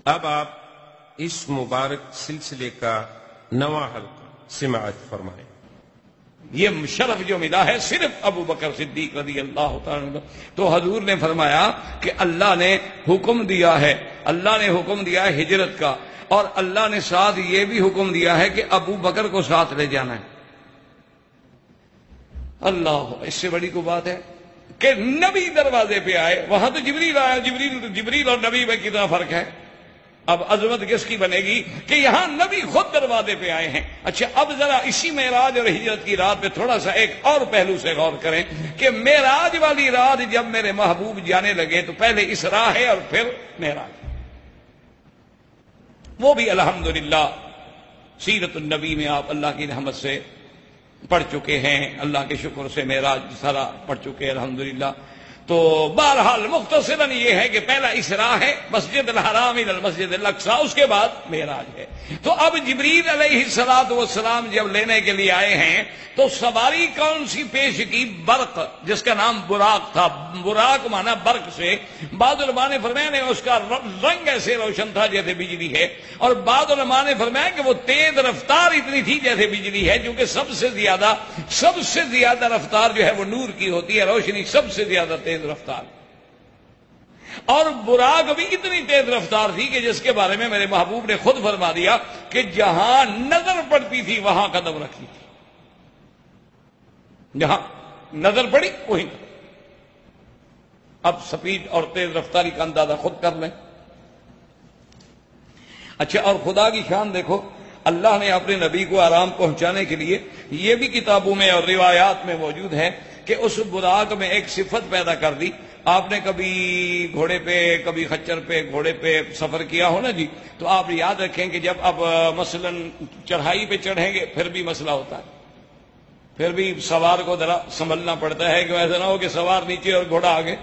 اب آپ اس مبارک سلسلے کا نواں حلقہ سماعت فرمائیں۔ یہ شرف جو ملا ہے صرف ابو بکر صدیق رضی اللہ تعالیٰ عنہ۔ تو حضور نے فرمایا کہ اللہ نے حکم دیا ہے، اللہ نے حکم دیا ہے ہجرت کا، اور اللہ نے ساتھ یہ بھی حکم دیا ہے کہ ابو بکر کو ساتھ لے جانا ہے۔ اللہ، اس سے بڑی کوئی بات ہے کہ نبی دروازے پہ آئے، وہاں تو جبریل آیا، جبریل اور نبی میں کتنا فرق ہے۔ اب عظمت کس کی بنے گی کہ یہاں نبی خود دروازے پہ آئے ہیں۔ اچھا، اب ذرا اسی معراج اور ہجرت کی رات پہ تھوڑا سا ایک اور پہلو سے غور کریں کہ معراج والی رات جب میرے محبوب جانے لگے تو پہلے اسراء ہے اور پھر معراج، وہ بھی الحمدللہ سیرت النبی میں آپ اللہ کی رحمت سے پڑھ چکے ہیں، اللہ کے شکر سے معراج سارا پڑھ چکے ہیں الحمدللہ۔ تو بہرحال مختصراً یہ ہے کہ پہلا اسراء ہے مسجد الحرام الی المسجد الاقصی، اس کے بعد معراج ہے۔ تو اب جبریل علیہ الصلوۃ والسلام جب لینے کے لیے آئے ہیں تو سواری کون سی پیش کی؟ برق، جس کا نام براق تھا۔ براق مانا برق سے، بعض علماء نے فرمایا نے اس کا رنگ ایسے روشن تھا جیسے بجلی ہے، اور بعض علماء نے فرمایا کہ وہ تیز رفتار اتنی تھی جیسے بجلی ہے، کیونکہ سب سے زیادہ رفتار جو ہے وہ نور کی ہوتی ہے، روشنی سب سے زیادہ تیز رفتار، اور براق بھی اتنی تیز رفتار تھی کہ جس کے بارے میں میرے محبوب نے خود فرما دیا کہ جہاں نظر پڑتی تھی وہاں قدم رکھتی تھی، جہاں نظر پڑی وہی۔ اب سپیڈ اور تیز رفتاری کا اندازہ خود کر لیں۔ اچھا، اور خدا کی شان دیکھو، اللہ نے اپنے نبی کو آرام پہنچانے کے لیے یہ بھی کتابوں میں اور روایات میں موجود ہے کہ اس براق میں ایک صفت پیدا کر دی۔ آپ نے کبھی گھوڑے پہ، کبھی خچر پہ، گھوڑے پہ سفر کیا ہو نا جی، تو آپ یاد رکھیں کہ جب اب مثلا چڑھائی پہ چڑھیں گے پھر بھی مسئلہ ہوتا ہے، پھر بھی سوار کو ذرا سنبھلنا پڑتا ہے کہ ایسا نہ ہو کہ سوار نیچے اور گھوڑا آگے،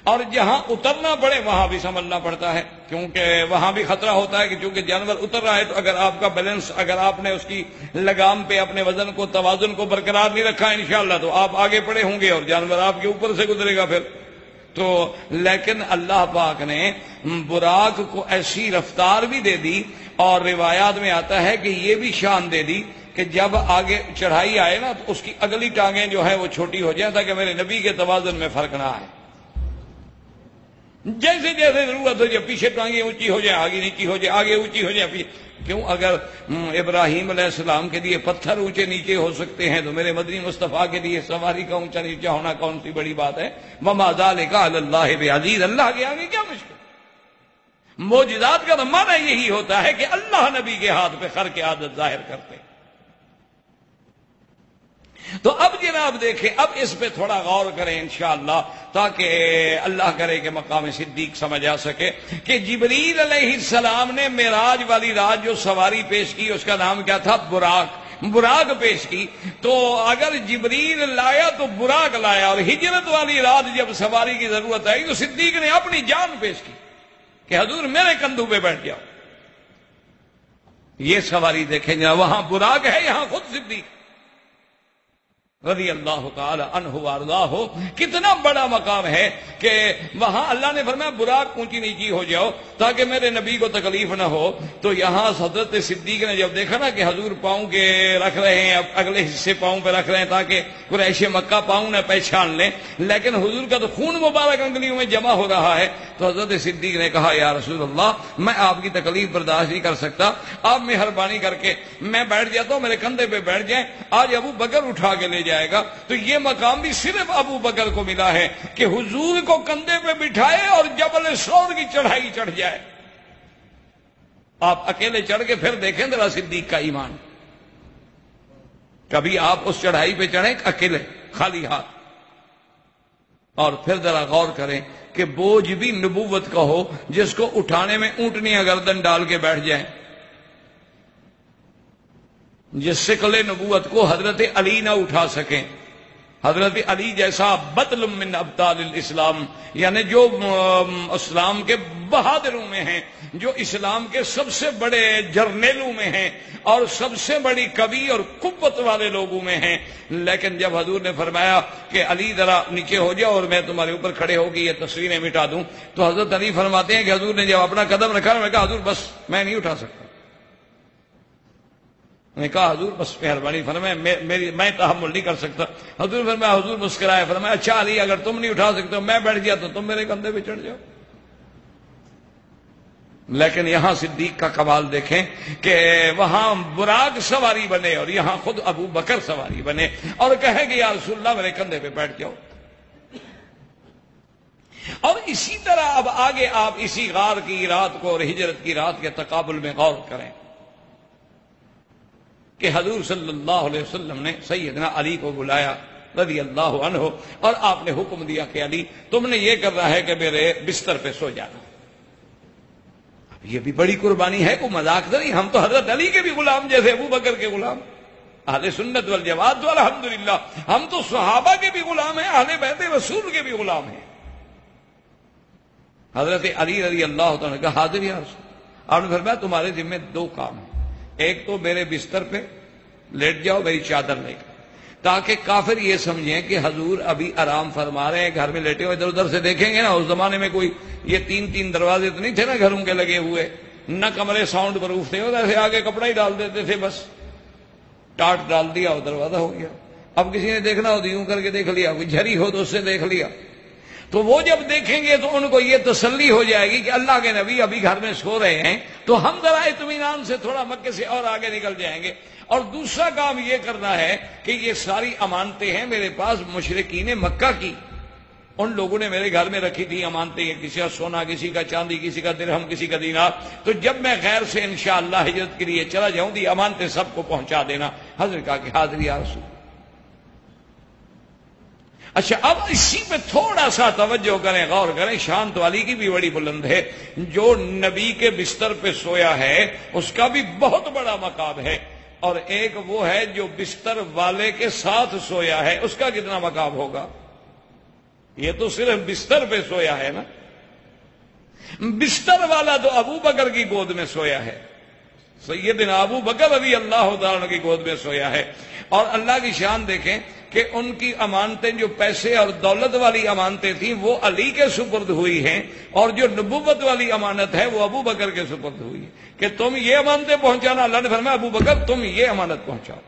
اور جہاں اترنا پڑے وہاں بھی سنبھلنا پڑتا ہے، کیونکہ وہاں بھی خطرہ ہوتا ہے کہ چونکہ جانور اتر رہا ہے تو اگر آپ کا بیلنس، اگر آپ نے اس کی لگام پہ اپنے وزن کو، توازن کو برقرار نہیں رکھا انشاءاللہ تو آپ آگے پڑے ہوں گے اور جانور آپ کے اوپر سے گزرے گا پھر تو۔ لیکن اللہ پاک نے براق کو ایسی رفتار بھی دے دی، اور روایات میں آتا ہے کہ یہ بھی شان دے دی کہ جب آگے چڑھائی آئے نا تو اس کی اگلی ٹانگیں جو ہے وہ چھوٹی ہو جائیں تاکہ میرے نبی کے توازن میں فرق نہ آئے، جیسے جیسے ضرورت ہو جائے پیچھے ٹانگیں اونچی ہو جائے، آگے نیچی ہو جائے، آگے اونچی ہو جائے۔ کیوں؟ اگر ابراہیم علیہ السلام کے لیے پتھر اونچے نیچے ہو سکتے ہیں تو میرے مدنی مصطفیٰ کے لیے سواری کا اونچا نیچا ہونا کون سی بڑی بات ہے؟ وما ذلک علی اللہ بعزیز، اللہ کے آگے کیا مشکل۔ معجزات کا معنی یہی ہوتا ہے کہ اللہ نبی کے ہاتھ پہ خر کے عادت ظاہر کرتے۔ تو اب جناب دیکھیں، اب اس پہ تھوڑا غور کریں انشاءاللہ تاکہ اللہ کرے کہ مقام صدیق سمجھ آ سکے کہ جبریل علیہ السلام نے معراج والی رات جو سواری پیش کی اس کا نام کیا تھا؟ براق پیش کی۔ تو اگر جبریل لایا تو براق لایا، اور ہجرت والی رات جب سواری کی ضرورت آئی تو صدیق نے اپنی جان پیش کی کہ حضور میرے کندھوں پہ بیٹھ جاؤ۔ یہ سواری دیکھیں جا، وہاں براق ہے، یہاں خود صدیق رضی اللہ تعالی عنہ وارضاہ۔ کتنا بڑا مقام ہے کہ وہاں اللہ نے فرمایا براق اونچی نیچی ہو جاؤ تاکہ میرے نبی کو تکلیف نہ ہو۔ تو یہاں حضرت صدیق نے جب دیکھا نا کہ حضور پاؤں کے رکھ رہے ہیں، اب اگلے حصے پاؤں پہ رکھ رہے ہیں تاکہ قریش مکہ پاؤں نہ پہچان لیں، لیکن حضور کا تو خون مبارک انگلیوں میں جمع ہو رہا ہے۔ تو حضرت صدیق نے کہا یا رسول اللہ، میں آپ کی تکلیف برداشت نہیں کر سکتا، آپ مہربانی کر کے میں بیٹھ جاتا ہوں، میرے کندھے پہ بیٹھ جائیں، آج ابو بکر اٹھا کے لے جائے گا۔ تو یہ مقام بھی صرف ابو بکر کو ملا ہے کہ حضور کو کندھے پہ بٹھائے اور جبل ثور کی چڑھائی چڑھ جائے۔ آپ اکیلے چڑھ کے پھر دیکھیں ذرا صدیق کا ایمان، کبھی آپ اس چڑھائی پہ چڑھیں اکیلے خالی ہاتھ، اور پھر ذرا غور کریں کہ بوجھ بھی نبوت کا ہو جس کو اٹھانے میں اونٹنیاں گردن ڈال کے بیٹھ جائیں، جس ثقل نبوت کو حضرت علی نہ اٹھا سکیں، حضرت علی جیسا بطل من ابطال الاسلام، یعنی جو اسلام کے بہادروں میں ہیں، جو اسلام کے سب سے بڑے جرنیلوں میں ہیں اور سب سے بڑی قوی اور قوت والے لوگوں میں ہیں، لیکن جب حضور نے فرمایا کہ علی ذرا نیچے ہو جاؤ اور میں تمہارے اوپر کھڑے ہو کے یہ تصویریں مٹا دوں، تو حضرت علی فرماتے ہیں کہ حضور نے جب اپنا قدم رکھا، میں نے کہا حضور بس میں نہیں اٹھا سکتا، میں نے کہا حضور بس مہربانی فرمائے، میں تحمل نہیں کر سکتا۔ حضور فرمایا، حضور مسکرائے، فرمایا اچھا علی اگر تم نہیں اٹھا سکتے میں بیٹھ گیا تو تم میرے کندھے پہ چڑھ جاؤ۔ لیکن یہاں صدیق کا کمال دیکھیں کہ وہاں براق سواری بنے اور یہاں خود ابو بکر سواری بنے اور کہے کہ یا رسول اللہ میرے کندھے پہ بیٹھ جاؤ۔ اور اسی طرح اب آگے آپ اسی غار کی رات کو اور ہجرت کی رات کے تقابل میں غور کریں کہ حضور صلی اللہ علیہ وسلم نے سیدنا علی کو بلایا رضی اللہ عنہ اور آپ نے حکم دیا کہ علی تم نے یہ کرنا ہے کہ میرے بستر پہ سو جانا۔ اب یہ بھی بڑی قربانی ہے، کوئی مذاق نہیں، ہم تو حضرت علی کے بھی غلام جیسے ابو بکر کے غلام، اہل سنت والجماعت الحمدللہ، ہم تو صحابہ کے بھی غلام ہیں، اہل بیت رسول کے بھی غلام ہیں۔ حضرت علی رضی اللہ تعالیٰ نے کہا حاضر یا رسول، آپ نے فرمایا تمہارے ذمہ دو کام ہیں، ایک تو میرے بستر پہ لیٹ جاؤ میری چادر لے کر، تاکہ کافر یہ سمجھیں کہ حضور ابھی آرام فرما رہے ہیں گھر میں لیٹے ہوئے، ادھر ادھر سے دیکھیں گے نا، اس زمانے میں کوئی یہ تین دروازے تو نہیں تھے نا گھروں کے لگے ہوئے، نہ کمرے ساؤنڈ پروف تھے، ایسے آگے کپڑا ہی ڈال دیتے تھے، بس ٹاٹ ڈال دیا اور دروازہ ہو گیا۔ اب کسی نے دیکھنا ہو تو یوں کر کے دیکھ لیا، کوئی جھری ہو تو اس سے دیکھ لیا، تو وہ جب دیکھیں گے تو ان کو یہ تسلی ہو جائے گی کہ اللہ کے نبی ابھی گھر میں سو رہے ہیں، تو ہم ذرا اطمینان سے تھوڑا مکے سے اور آگے نکل جائیں گے۔ اور دوسرا کام یہ کرنا ہے کہ یہ ساری امانتیں ہیں میرے پاس مشرکین مکہ کی، ان لوگوں نے میرے گھر میں رکھی تھی امانتیں، کسی کا سونا، کسی کا چاندی، کسی کا درہم، کسی کا دینار، تو جب میں غیر سے انشاءاللہ ہجرت کے لیے چلا جاؤں گی امانتیں سب کو پہنچا دینا۔ حضرت کہا کہ حاضر یا رسول۔ اچھا اب اسی پہ تھوڑا سا توجہ کریں، غور کریں، شان تو علی کی بھی بڑی بلند ہے، جو نبی کے بستر پہ سویا ہے اس کا بھی بہت بڑا مقام ہے، اور ایک وہ ہے جو بستر والے کے ساتھ سویا ہے، اس کا کتنا مقام ہوگا؟ یہ تو صرف بستر پہ سویا ہے نا، بستر والا تو ابو بکر کی گود میں سویا ہے، سیدنا ابو بکر رضی اللہ تعالیٰ کی گود میں سویا ہے۔ اور اللہ کی شان دیکھیں کہ ان کی امانتیں جو پیسے اور دولت والی امانتیں تھیں وہ علی کے سپرد ہوئی ہیں، اور جو نبوت والی امانت ہے وہ ابو بکر کے سپرد ہوئی ہے کہ تم یہ امانتیں پہنچانا۔ اللہ نے فرمایا ابو بکر تم یہ امانت پہنچاؤ،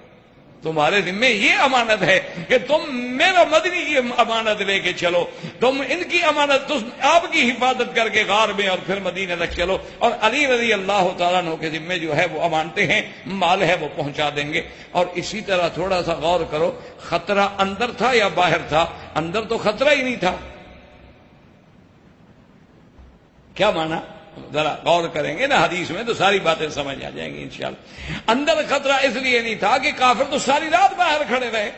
تمہارے ذمہ یہ امانت ہے کہ تم میرا مدنی کی امانت لے کے چلو، تم ان کی امانت تم آپ کی حفاظت کر کے غار میں اور پھر مدینہ تک چلو، اور علی رضی اللہ تعالیٰ عنہ کے ذمہ جو ہے وہ امانتیں ہیں، مال ہے وہ پہنچا دیں گے۔ اور اسی طرح تھوڑا سا غور کرو، خطرہ اندر تھا یا باہر تھا؟ اندر تو خطرہ ہی نہیں تھا، کیا مانا؟ ذرا غور کریں گے نا حدیث میں تو ساری باتیں سمجھ آ جائیں گی انشاءاللہ۔ اندر خطرہ اس لیے نہیں تھا کہ کافر تو ساری رات باہر کھڑے رہے،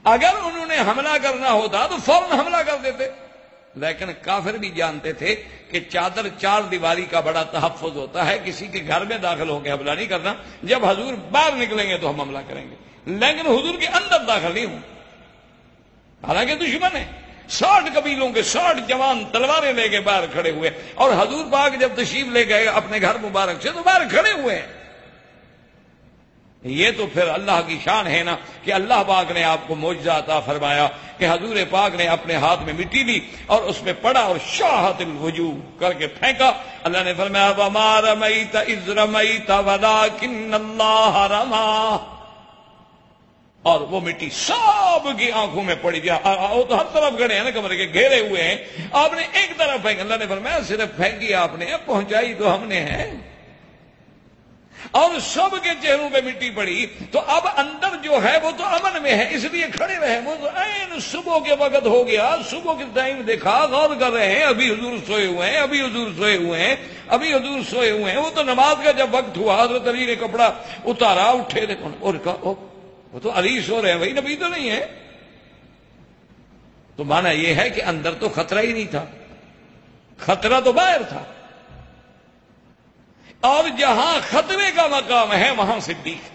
اگر انہوں نے حملہ کرنا ہوتا تو فوراً حملہ کر دیتے، لیکن کافر بھی جانتے تھے کہ چادر چار دیواری کا بڑا تحفظ ہوتا ہے، کسی کے گھر میں داخل ہو کے حملہ نہیں کرنا، جب حضور باہر نکلیں گے تو ہم حملہ کریں گے، لیکن حضور کے اندر داخل نہیں ہوں، حالانکہ دشمن ہے، 60 قبیلوں کے 60 جوان تلواریں لے کے باہر کھڑے ہوئے، اور حضور پاک جب تشریف لے گئے اپنے گھر مبارک سے تو باہر کھڑے ہوئے ہیں۔ یہ تو پھر اللہ کی شان ہے نا کہ اللہ پاک نے آپ کو معجزہ عطا فرمایا کہ حضور پاک نے اپنے ہاتھ میں مٹی لی اور اس میں پڑا اور شاہت الوجوہ کر کے پھینکا۔ اللہ نے فرمایا وما رمیت اذ رمیت ولکن اللہ رمی، اور وہ مٹی سب کی آنکھوں میں پڑی گیا، وہ تو ہر طرف گھڑے ہیں نا، کمرے کے گھیرے ہوئے ہیں، آپ نے ایک طرف پھینک، اللہ نے فرمایا صرف پھینکی آپ نے، پہنچائی تو ہم نے ہے، اور سب کے چہروں پہ مٹی پڑی، تو اب اندر جو ہے وہ تو امن میں ہے، اس لیے کھڑے رہے۔ وہ تو عین صبح کے وقت ہو گیا، صبح کے ٹائم دیکھا، غور کر رہے ہیں، ابھی حضور سوئے ہوئے ہیں، ابھی حضور سوئے ہوئے ہیں، ابھی حضور سوئے ہوئے ہیں۔ وہ تو نماز کا جب وقت ہوا حضرت علی نے کپڑا اتارا، اٹھے اور کہا وہ تو علی سو رہے ہیں، وہی نبی تو نہیں ہے۔ تو مانا یہ ہے کہ اندر تو خطرہ ہی نہیں تھا، خطرہ تو باہر تھا، اور جہاں خطرے کا مقام ہے وہاں صدیق ہے۔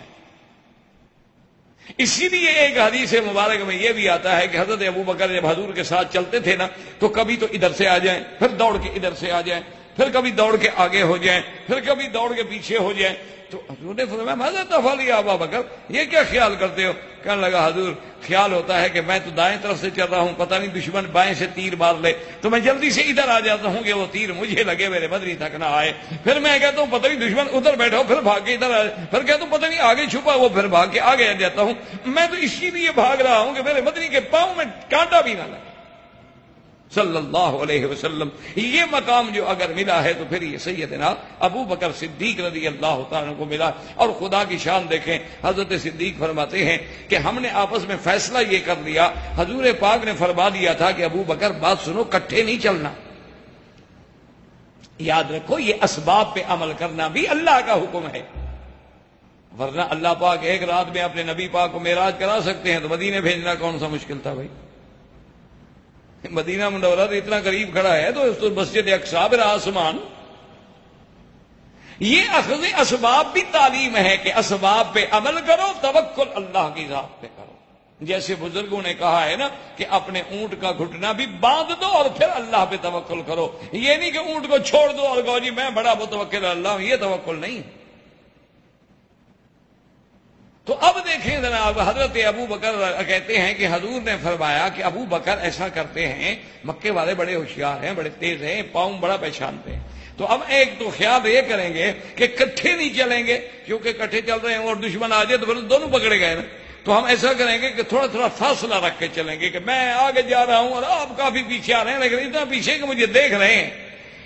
اسی لیے ایک حدیث مبارک میں یہ بھی آتا ہے کہ حضرت ابو بکر جب حضور کے ساتھ چلتے تھے نا تو کبھی تو ادھر سے آ جائیں، پھر دوڑ کے ادھر سے آ جائیں، پھر کبھی دوڑ کے آگے ہو جائیں، پھر کبھی دوڑ کے پیچھے ہو جائیں. تو حضور نے فرمایا ماذا تفعل یا ابا بکر، یہ کیا خیال کرتے ہو؟ کہنے لگا حضور خیال ہوتا ہے کہ میں تو دائیں طرف سے چل رہا ہوں، پتہ نہیں دشمن بائیں سے تیر مار لے تو میں جلدی سے ادھر آ جاتا ہوں کہ وہ تیر مجھے لگے، میرے بدنی تک نہ آئے. پھر میں کہتا ہوں پتہ نہیں دشمن ادھر بیٹھا ہو، پھر بھاگ کے ادھر آئے، پھر کہتا ہوں پتہ نہیں آگے چھپا وہ، پھر بھاگ کے آگے آ جاتا ہوں. میں تو اسی لیے بھاگ رہا ہوں کہ میرے بدنی کے پاؤں میں کانٹا بھی نہ لگے. صلی اللہ علیہ وسلم. یہ مقام جو اگر ملا ہے تو پھر یہ سیدنا ابو بکر صدیق رضی اللہ تعالیٰ کو ملا. اور خدا کی شان دیکھیں، حضرت صدیق فرماتے ہیں کہ ہم نے آپس میں فیصلہ یہ کر لیا، حضور پاک نے فرما دیا تھا کہ ابو بکر بات سنو، کٹھے نہیں چلنا. یاد رکھو یہ اسباب پہ عمل کرنا بھی اللہ کا حکم ہے، ورنہ اللہ پاک ایک رات میں اپنے نبی پاک کو معراج کرا سکتے ہیں تو مدینے بھیجنا کون سا مشکل تھا بھائی؟ مدینہ منورہ تو اتنا قریب کھڑا ہے تو مسجد اقصی پر آسمان. یہ اخذ اسباب بھی تعلیم ہے کہ اسباب پہ عمل کرو، توکل اللہ کی ذات پہ کرو. جیسے بزرگوں نے کہا ہے نا کہ اپنے اونٹ کا گھٹنا بھی باندھ دو اور پھر اللہ پہ توکل کرو. یہ نہیں کہ اونٹ کو چھوڑ دو اور کہو جی میں بڑا متوکل اللہ ہوں، یہ توکل نہیں. تو اب دیکھیں جناب، حضرت ابو بکر کہتے ہیں کہ حضور نے فرمایا کہ ابو بکر ایسا کرتے ہیں، مکے والے بڑے ہوشیار ہیں، بڑے تیز ہیں، پاؤں بڑا پہچانتے ہیں. تو اب ایک تو خیال یہ کریں گے کہ کٹھے نہیں چلیں گے، کیونکہ کٹھے چل رہے ہیں اور دشمن آ جائے تو پھر دونوں پکڑے گئے نا. تو ہم ایسا کریں گے کہ تھوڑا تھوڑا فاصلہ رکھ کے چلیں گے کہ میں آگے جا رہا ہوں اور آپ کافی پیچھے آ رہے ہیں، لیکن اتنا پیچھے کہ مجھے دیکھ رہے ہیں.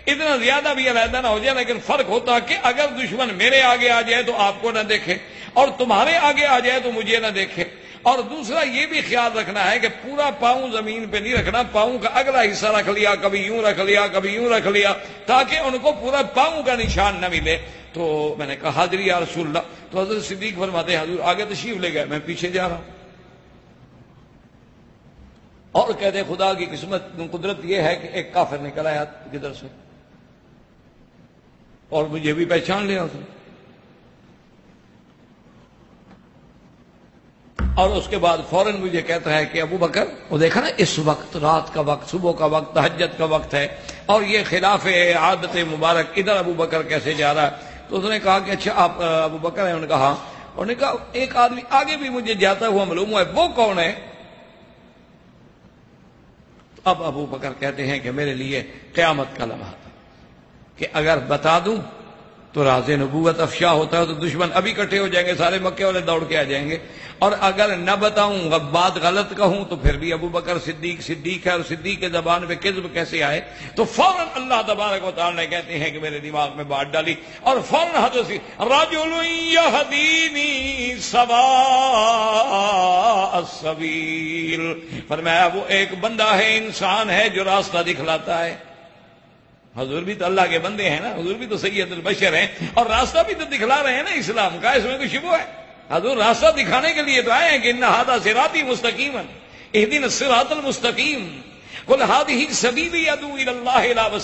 اتنا زیادہ بھی علیحدہ نہ ہو جائے، لیکن فرق ہوتا کہ اگر دشمن میرے آگے آ جائے تو آپ کو نہ دیکھے اور تمہارے آگے آ جائے تو مجھے نہ دیکھے. اور دوسرا یہ بھی خیال رکھنا ہے کہ پورا پاؤں زمین پہ نہیں رکھنا، پاؤں کا اگلا حصہ رکھ لیا، کبھی یوں رکھ لیا، کبھی یوں رکھ لیا، تاکہ ان کو پورا پاؤں کا نشان نہ ملے. تو میں نے کہا حاضری یا رسول اللہ. تو حضرت صدیق فرماتے ہیں حضور آگے تشریف لے گئے، میں پیچھے جا رہا ہوں. اور کہتے خدا کی قسمت قدرت یہ ہے کہ ایک کافر نکل آیا کدھر سے اور مجھے بھی پہچان لیا اس نے. اور اس کے بعد فوراً مجھے کہتا ہے کہ ابو بکر، وہ دیکھا نا اس وقت رات کا وقت، صبح کا وقت، تہجد کا وقت ہے اور یہ خلاف عادت مبارک، ادھر ابو بکر کیسے جا رہا ہے؟ تو اس نے کہا کہ اچھا آپ ابو بکر ہیں؟ انہوں نے کہا. انہوں نے کہا ایک آدمی آگے بھی مجھے جاتا ہوا معلوم ہوا ہے، وہ کون ہے؟ اب ابو بکر کہتے ہیں کہ میرے لیے قیامت کا لمحہ تھا کہ اگر بتا دوں تو راز نبوت افشا ہوتا ہے تو دشمن ابھی اکٹھے ہو جائیں گے، سارے مکے والے دوڑ کے آ جائیں گے. اور اگر نہ بتاؤں، بات غلط کہوں تو پھر بھی ابو بکر صدیق ہے، اور صدیق کے زبان پہ کذب کیسے آئے؟ تو فوراً اللہ تبارک و تعالیٰ نے کہتے ہیں کہ میرے دماغ میں بات ڈالی اور فوراً حضرت رجل یہدینی سواء السبیل، فرمایا وہ ایک بندہ ہے، انسان ہے جو راستہ دکھلاتا ہے. حضور بھی تو اللہ کے بندے ہیں نا، حضور بھی تو سید البشر ہیں اور راستہ بھی تو دکھلا رہے ہیں نا اسلام کا، اس میں کوئی شبہ ہے؟ حضور راستہ دکھانے کے لیے تو آئے ہیں کہ ان ھذا صراطی مستقیما اہدنا الصراط المستقیم قل هذه سبیلی ادعو الی اللہ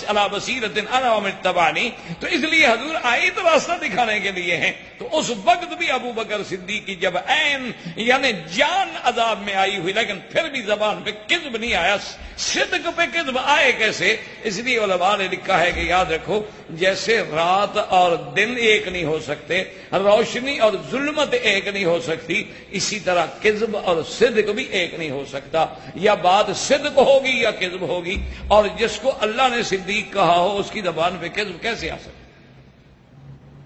علی بصیرۃ انا ومن اتبعنی. تو اس لیے حضور آئے تو راستہ دکھانے کے لیے ہیں. تو اس وقت بھی ابو بکر صدیق کی جب عین یعنی جان عذاب میں آئی ہوئی لیکن پھر بھی زبان پہ کذب نہیں آیا، صدق پہ کذب آئے کیسے؟ اس لیے علماء نے لکھا ہے کہ یاد رکھو جیسے رات اور دن ایک نہیں ہو سکتے، روشنی اور ظلمت ایک نہیں ہو سکتی، اسی طرح کذب اور صدق بھی ایک نہیں ہو سکتا. یا بات صدق ہوگی یا کذب ہوگی، اور جس کو اللہ نے صدیق کہا ہو اس کی زبان پہ کذب کیسے آ سکتا؟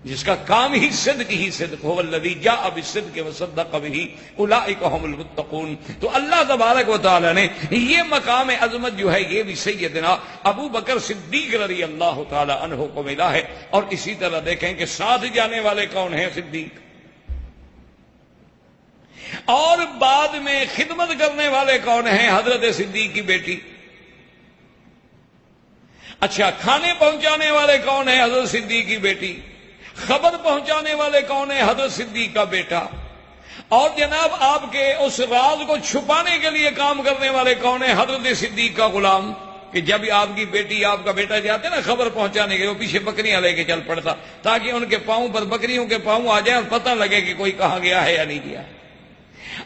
جس کا کام ہی صدق ہو، الذی جاء بالصدق وصدق به اولئک هم المتقون. تو اللہ تبارک و تعالی نے یہ مقام عظمت جو ہے یہ بھی سیدنا ابو بکر صدیق رضی اللہ تعالی عنہ کو ملا ہے. اور اسی طرح دیکھیں کہ ساتھ جانے والے کون ہیں؟ صدیق. اور بعد میں خدمت کرنے والے کون ہیں؟ حضرت صدیق کی بیٹی. اچھا کھانے پہنچانے والے کون ہیں؟ حضرت صدیق کی بیٹی. خبر پہنچانے والے کون ہیں؟ حضرت صدیق کا بیٹا. اور جناب آپ کے اس راز کو چھپانے کے لیے کام کرنے والے کون ہیں؟ حضرت صدیق کا غلام. کہ جب آپ کی بیٹی آپ کا بیٹا جاتے نا خبر پہنچانے کے، وہ پیچھے بکریاں لے کے چل پڑتا تاکہ ان کے پاؤں پر بکریوں کے پاؤں آ جائیں اور پتہ لگے کہ کوئی کہاں گیا ہے یا نہیں گیا.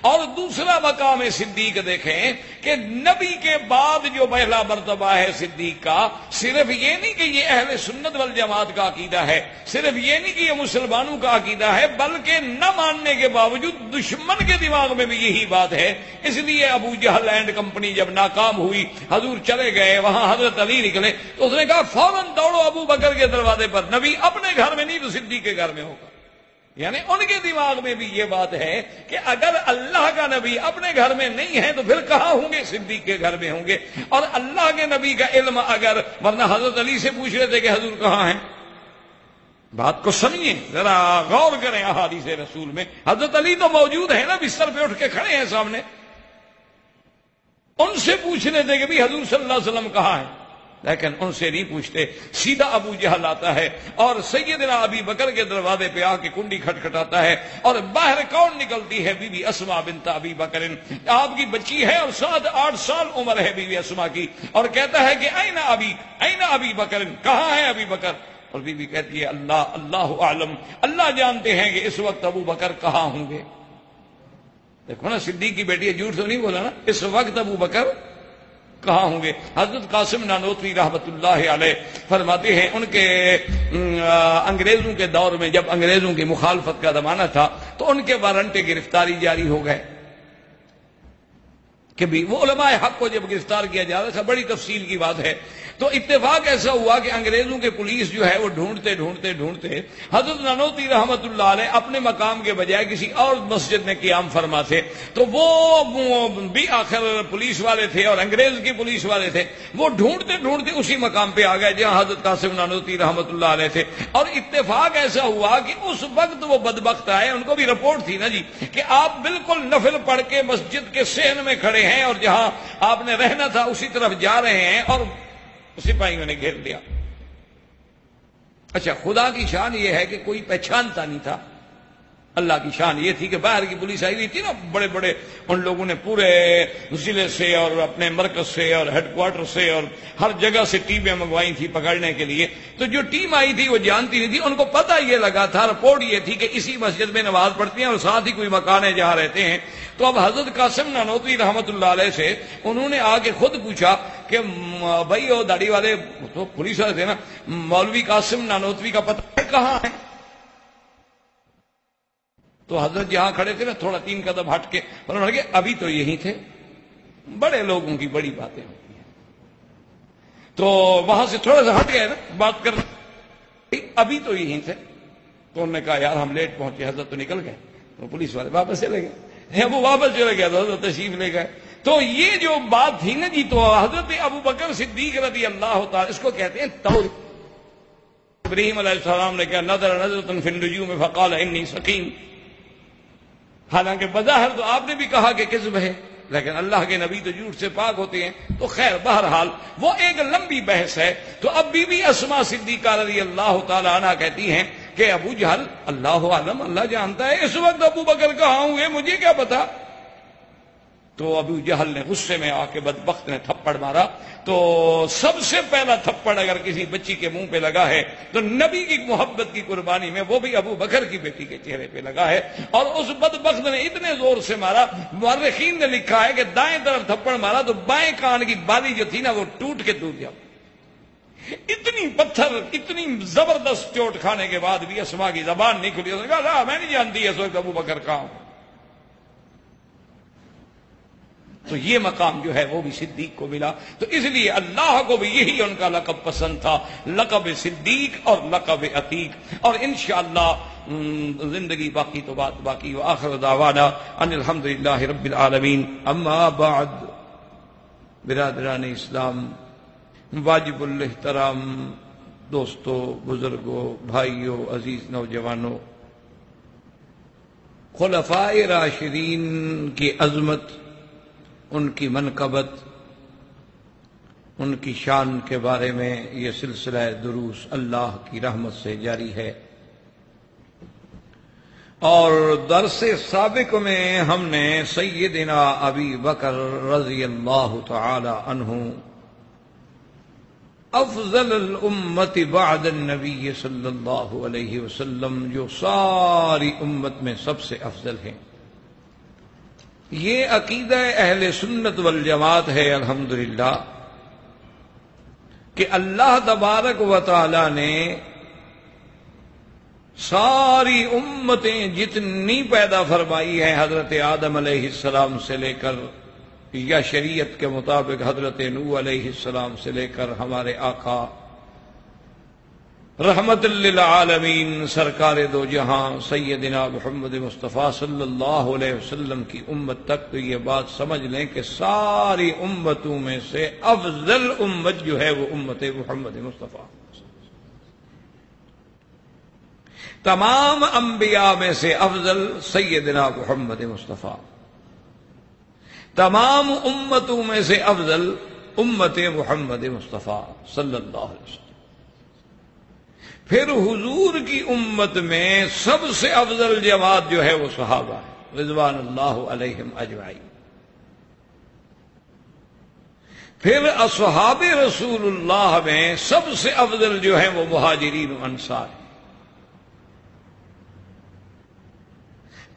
اور دوسرا مقام صدیق دیکھیں کہ نبی کے بعد جو پہلا مرتبہ ہے صدیق کا، صرف یہ نہیں کہ یہ اہل سنت والجماعت کا عقیدہ ہے، صرف یہ نہیں کہ یہ مسلمانوں کا عقیدہ ہے، بلکہ نہ ماننے کے باوجود دشمن کے دماغ میں بھی یہی بات ہے۔ اس لیے ابو جہل اینڈ کمپنی جب ناکام ہوئی، حضور چلے گئے، وہاں حضرت علی نکلے تو اس نے کہا فوراً دوڑو ابو بکر کے دروازے پر، نبی اپنے گھر میں نہیں تو صدیق کے گھر میں ہوگا۔ یعنی ان کے دماغ میں بھی یہ بات ہے کہ اگر اللہ کا نبی اپنے گھر میں نہیں ہے تو پھر کہاں ہوں گے؟ صدیق کے گھر میں ہوں گے۔ اور اللہ کے نبی کا علم اگر، ورنہ حضرت علی سے پوچھ رہے تھے کہ حضور کہاں ہیں؟ بات کو سمجھیں، ذرا غور کریں احادیث رسول میں۔ حضرت علی تو موجود ہیں نا، بستر پہ اٹھ کے کھڑے ہیں سامنے، ان سے پوچھنے تھے کہ بھی حضور صلی اللہ علیہ وسلم کہاں ہیں، لیکن ان سے نہیں پوچھتے۔ سیدھا ابو جہل آتا ہے اور سیدنا ابی بکر کے دروازے پہ آ کے کنڈی کھٹکھٹاتا ہے، اور باہر کون نکلتی ہے؟ بی بی اسما بنت ابی بکر، آپ کی بچی ہے اور 7-8 سال عمر ہے بی بی اسما کی، اور کہتا ہے کہ این ابی بکر، کہاں ہے ابی بکر؟ اور بی بی کہتی ہے اللہ اعلم، اللہ جانتے ہیں کہ اس وقت ابو بکر کہاں ہوں گے۔ دیکھو نا، صدیق کی بیٹی ہے، جھوٹ تو نہیں بولا نا، اس وقت ابو بکر کہاں ہوں گے۔ حضرت قاسم نانوتوی رحمۃ اللہ علیہ فرماتے ہیں ان کے انگریزوں کے دور میں جب انگریزوں کی مخالفت کا زمانہ تھا تو ان کے وارنٹ گرفتاری جاری ہو گئے کہ بھی وہ علماء حق کو جب گرفتار کیا جا رہا تھا، بڑی تفصیل کی بات ہے، تو اتفاق ایسا ہوا کہ انگریزوں کے پولیس جو ہے وہ ڈھونڈتے حضرت نانوتوی رحمۃ اللہ علیہ اپنے مقام کے بجائے کسی اور مسجد میں قیام فرما تھے، تو وہ بھی آخر پولیس والے تھے اور انگریز کی پولیس والے تھے، وہ ڈھونڈتے اسی مقام پہ آ گئے جہاں حضرت قاسم نانوتوی رحمۃ اللہ علیہ تھے۔ اور اتفاق ایسا ہوا کہ اس وقت وہ بدبخت آئے، ان کو بھی رپورٹ تھی نا جی کہ آپ بالکل نفل پڑھ کے مسجد کے صحن میں کھڑے ہیں اور جہاں آپ نے رہنا تھا اسی طرف جا رہے ہیں، اور سپاہیوں نے گھیر لیا۔ اچھا، خدا کی شان یہ ہے کہ کوئی پہچانتا نہیں تھا، اللہ کی شان یہ تھی کہ باہر کی پولیس آئی ہوئی تھی نا، بڑے بڑے ان لوگوں نے پورے ضلع سے اور اپنے مرکز سے اور ہیڈ کوارٹر سے اور ہر جگہ سے ٹیمیں منگوائی تھی پکڑنے کے لیے، تو جو ٹیم آئی تھی وہ جانتی نہیں تھی، ان کو پتہ یہ لگا تھا، رپورٹ یہ تھی کہ اسی مسجد میں نماز پڑھتی ہیں اور ساتھ ہی کوئی مکان ہے جہاں رہتے ہیں۔ تو اب حضرت قاسم نانوتوی رحمۃ اللہ علیہ سے انہوں نے آ کے خود پوچھا کہ بھائی وہ داڑھی والے تو پولیس والے تھے نا، مولوی قاسم نانوتوی کا پتہ کہاں ہے؟ تو حضرت جہاں کھڑے تھے نا تھوڑا 3 قدم ہٹ کے انہوں نے کہا ابھی تو یہی تھے، بڑے لوگوں کی بڑی باتیں ہوتی ہیں، تو وہاں سے تھوڑا سا ہٹ گئے نا بات کر، ابھی تو یہی تھے۔ تو انہوں نے کہا یار ہم لیٹ پہنچے، حضرت تو نکل گئے، تو پولیس والے واپس چلے گئے، وہ واپس چلے گئے تو حضرت تشریف لے گئے۔ تو یہ جو بات تھی نا جی، تو حضرت ابو بکر صدیق رضی اللہ تعالی، اس کو کہتے ہیں توحید۔ ابراہیم علیہ السلام نے کہا نظرۃ فی النجوم فقال انی سقیم، حالانکہ بظاہر تو آپ نے بھی کہا کہ کذب ہے، لیکن اللہ کے نبی تو جھوٹ سے پاک ہوتے ہیں۔ تو خیر بہرحال وہ ایک لمبی بحث ہے۔ تو اب بی بی اسما صدیقہ رضی اللہ تعالی عنہ کہتی ہیں کہ ابو جہل اللہ عالم، اللہ جانتا ہے اس وقت ابو بکر کہاں ہوئے، مجھے کیا پتا۔ تو ابو جہل نے غصے میں آ کے بدبخت نے تھپڑ مارا۔ تو سب سے پہلا تھپڑ اگر کسی بچی کے منہ پہ لگا ہے تو نبی کی محبت کی قربانی میں وہ بھی ابو بکر کی بیٹی کے چہرے پہ لگا ہے، اور اس بدبخت نے اتنے زور سے مارا، مورخین نے لکھا ہے کہ دائیں طرف تھپڑ مارا تو بائیں کان کی بالی جو تھی نا وہ ٹوٹ کے ٹوٹ گیا۔ اتنی پتھر، اتنی زبردست چوٹ کھانے کے بعد بھی اسما کی زبان نہیں کھلی، اس نے کہا میں نہیں جانتی اس وقت ابو بکر کہاں ہوں۔ تو یہ مقام جو ہے وہ بھی صدیق کو ملا، تو اس لیے اللہ کو بھی یہی ان کا لقب پسند تھا، لقب صدیق اور لقب عتیق۔ اور انشاءاللہ زندگی باقی تو بات باقی۔ وآخر دعوانا ان الحمدللہ رب العالمین۔ اما بعد، برادران اسلام، واجب الاحترام دوستو، بزرگوں، بھائیوں، عزیز نوجوانوں، خلفائے راشدین کی عظمت، ان کی منقبت، ان کی شان کے بارے میں یہ سلسلہ دروس اللہ کی رحمت سے جاری ہے۔ اور درس سابق میں ہم نے سیدنا ابی بکر رضی اللہ تعالی عنہ، افضل الامت بعد النبی صلی اللہ علیہ وسلم، جو ساری امت میں سب سے افضل ہیں، یہ عقیدہ اہل سنت والجماعت ہے الحمدللہ کہ اللہ تبارک و تعالی نے ساری امتیں جتنی پیدا فرمائی ہیں حضرت آدم علیہ السلام سے لے کر یا شریعت کے مطابق حضرت نوح علیہ السلام سے لے کر ہمارے آقا رحمت للعالمین سرکار دو جہاں سیدنا محمد مصطفیٰ صلی اللہ علیہ وسلم کی امت تک تو یہ بات سمجھ لیں کہ ساری امتوں میں سے افضل امت جو ہے وہ امت محمد مصطفیٰ. تمام انبیاء میں سے افضل سیدنا محمد مصطفیٰ، تمام امتوں میں سے افضل امت محمد مصطفیٰ صلی اللہ علیہ وسلم. پھر حضور کی امت میں سب سے افضل جماعت جو ہے وہ صحابہ ہے رضوان اللہ علیہم اجمعین. پھر اصحاب رسول اللہ میں سب سے افضل جو ہے وہ مہاجرین و انصار.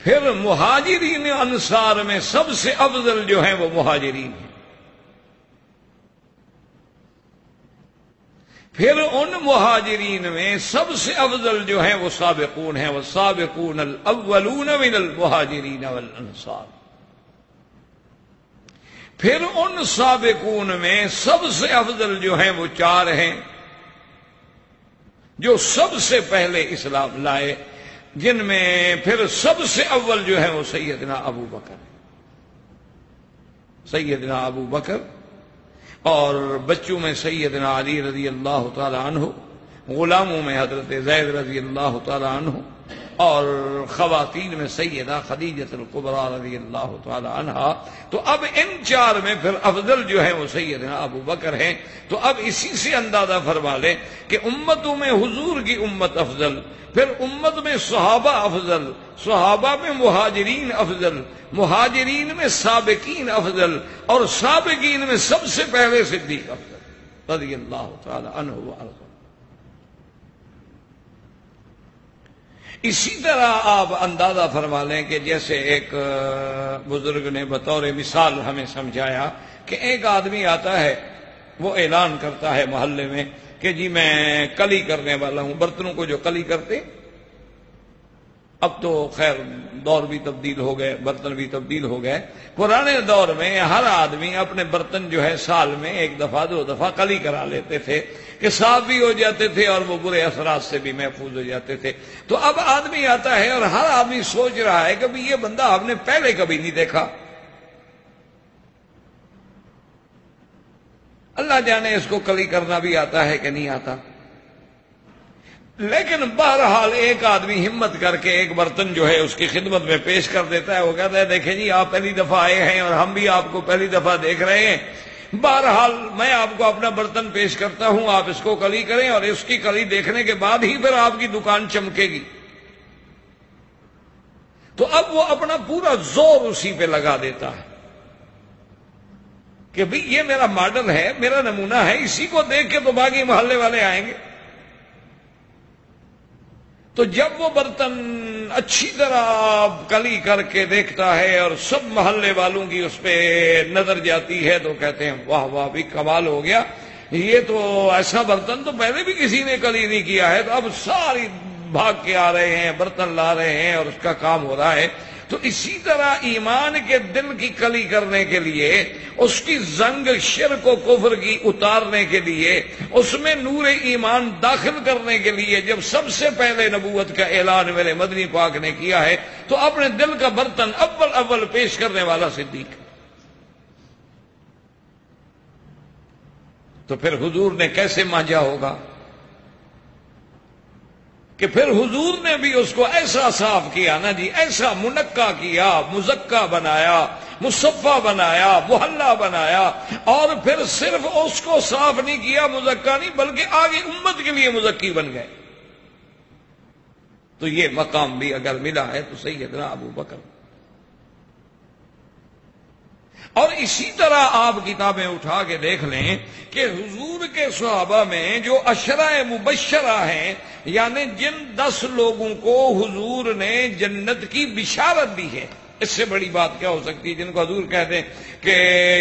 پھر مہاجرین انصار میں سب سے افضل جو ہیں وہ مہاجرین ہیں. پھر ان مہاجرین میں سب سے افضل جو ہیں وہ سابقون ہیں، والسابقون الاولون من المہاجرین والانصار. پھر ان سابقون میں سب سے افضل جو ہیں وہ چار ہیں جو سب سے پہلے اسلام لائے، جن میں پھر سب سے اول جو ہے وہ سیدنا ابو بکر. سیدنا ابو بکر اور بچوں میں سیدنا علی رضی اللہ تعالی عنہ، غلاموں میں حضرت زید رضی اللہ تعالی عنہ، اور خواتین میں سیدہ خدیجہ الکبریٰ رضی اللہ تعالی عنہا. تو اب ان چار میں پھر افضل جو ہے وہ سیدنا ابو بکر ہیں. تو اب اسی سے اندازہ فرما لیں کہ امتوں میں حضور کی امت افضل، پھر امت میں صحابہ افضل، صحابہ میں مہاجرین افضل، مہاجرین میں سابقین افضل، اور سابقین میں سب سے پہلے صدیق افضل رضی اللہ تعالی عنہ وارضاہ. اسی طرح آپ اندازہ فرما لیں کہ جیسے ایک بزرگ نے بطور مثال ہمیں سمجھایا کہ ایک آدمی آتا ہے، وہ اعلان کرتا ہے محلے میں کہ جی میں کلی کرنے والا ہوں. برتنوں کو جو کلی کرتے، اب تو خیر دور بھی تبدیل ہو گئے، برتن بھی تبدیل ہو گئے. پرانے دور میں ہر آدمی اپنے برتن جو ہے سال میں ایک دفعہ دو دفعہ کلی کرا لیتے تھے کہ صاف بھی ہو جاتے تھے اور وہ برے اثرات سے بھی محفوظ ہو جاتے تھے. تو اب آدمی آتا ہے اور ہر آدمی سوچ رہا ہے کہ بھی یہ بندہ ہم نے پہلے کبھی نہیں دیکھا، اللہ جانے اس کو کلی کرنا بھی آتا ہے کہ نہیں آتا. لیکن بہرحال ایک آدمی ہمت کر کے ایک برتن جو ہے اس کی خدمت میں پیش کر دیتا ہے. وہ کہتا ہے دیکھیں جی آپ پہلی دفعہ آئے ہیں اور ہم بھی آپ کو پہلی دفعہ دیکھ رہے ہیں، بہرحال میں آپ کو اپنا برتن پیش کرتا ہوں، آپ اس کو کلی کریں اور اس کی کلی دیکھنے کے بعد ہی پھر آپ کی دکان چمکے گی. تو اب وہ اپنا پورا زور اسی پہ لگا دیتا ہے کہ بھئی یہ میرا ماڈل ہے، میرا نمونہ ہے، اسی کو دیکھ کے تو باقی محلے والے آئیں گے. تو جب وہ برتن اچھی طرح کلی کر کے دیکھتا ہے اور سب محلے والوں کی اس پہ نظر جاتی ہے تو کہتے ہیں واہ واہ بھی کمال ہو گیا، یہ تو ایسا برتن تو پہلے بھی کسی نے کلی نہیں کیا ہے. تو اب ساری بھاگ کے آ رہے ہیں، برتن لا رہے ہیں اور اس کا کام ہو رہا ہے. تو اسی طرح ایمان کے دل کی کلی کرنے کے لیے، اس کی زنگ شرک و کفر کی اتارنے کے لیے، اس میں نور ایمان داخل کرنے کے لیے جب سب سے پہلے نبوت کا اعلان میرے مدنی پاک نے کیا ہے تو اپنے دل کا برتن اول پیش کرنے والا صدیق. تو پھر حضور نے کیسے مانجا ہوگا کہ پھر حضور نے بھی اس کو ایسا صاف کیا نا جی، ایسا منقع کیا، مزکا بنایا، مصفہ بنایا، محلہ بنایا، اور پھر صرف اس کو صاف نہیں کیا، مزکا نہیں، بلکہ آگے امت کے لیے مزکی بن گئے. تو یہ مقام بھی اگر ملا ہے تو سیدنا ابو بکر. اور اسی طرح آپ کتابیں اٹھا کے دیکھ لیں کہ حضور کے صحابہ میں جو عشرہ مبشرہ ہیں، یعنی جن 10 لوگوں کو حضور نے جنت کی بشارت دی ہے، اس سے بڑی بات کیا ہو سکتی ہے؟ جن کو حضور کہتے ہیں کہ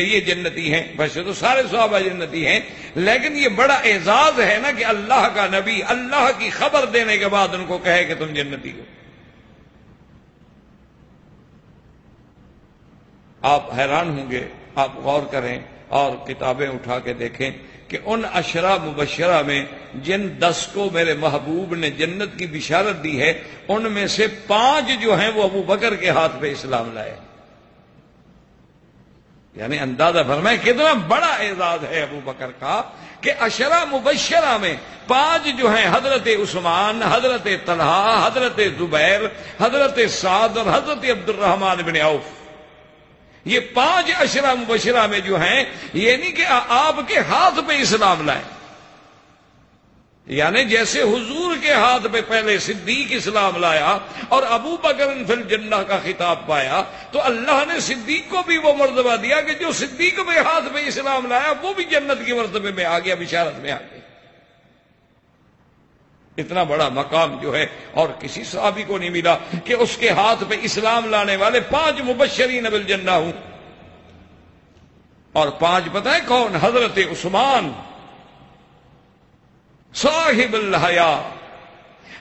یہ جنتی ہیں، ویسے تو سارے صحابہ جنتی ہیں، لیکن یہ بڑا اعزاز ہے نا کہ اللہ کا نبی اللہ کی خبر دینے کے بعد ان کو کہے کہ تم جنتی ہو۔ آپ حیران ہوں گے، آپ غور کریں اور کتابیں اٹھا کے دیکھیں کہ ان 10 مبشرہ میں جن 10 کو میرے محبوب نے جنت کی بشارت دی ہے، ان میں سے 5 جو ہیں وہ ابو بکر کے ہاتھ پہ اسلام لائے۔ یعنی اندازہ فرمائیں کتنا بڑا اعزاز ہے ابو بکر کا کہ 10 مبشرہ میں 5 جو ہیں حضرت عثمان، حضرت طلحہ، حضرت زبیر، حضرت سعد اور حضرت عبد الرحمن بن عوف، یہ 5 10 مبشرہ میں جو ہیں یعنی کہ آپ کے ہاتھ پہ اسلام لائے۔ یعنی جیسے حضور کے ہاتھ پہ پہلے صدیق اسلام لایا اور ابو بکر فی الجنہ کا خطاب پایا، تو اللہ نے صدیق کو بھی وہ مرتبہ دیا کہ جو صدیق کے ہاتھ پہ اسلام لایا وہ بھی جنت کے مرتبے میں آ گیا، بشارت میں آ گیا۔ اتنا بڑا مقام جو ہے اور کسی صحابی کو نہیں ملا کہ اس کے ہاتھ پہ اسلام لانے والے 5 مبشرین بالجنہ ہوں۔ اور 5 پتہ ہے کون؟ حضرت عثمان صاحب الحیا،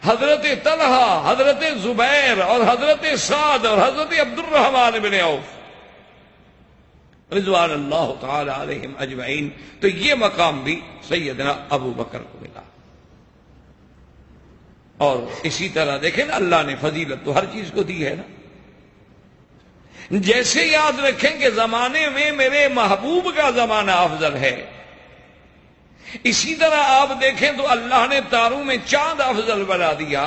حضرت طلحہ، حضرت زبیر اور حضرت سعد اور حضرت عبد الرحمن بن عوف رضوان اللہ تعالی علیہم اجمعین۔ تو یہ مقام بھی سیدنا ابو بکر کو ملا۔ اور اسی طرح دیکھیں نا، اللہ نے فضیلت تو ہر چیز کو دی ہے نا۔ جیسے یاد رکھیں کہ زمانے میں میرے محبوب کا زمانہ افضل ہے، اسی طرح آپ دیکھیں تو اللہ نے تاروں میں چاند افضل بنا دیا،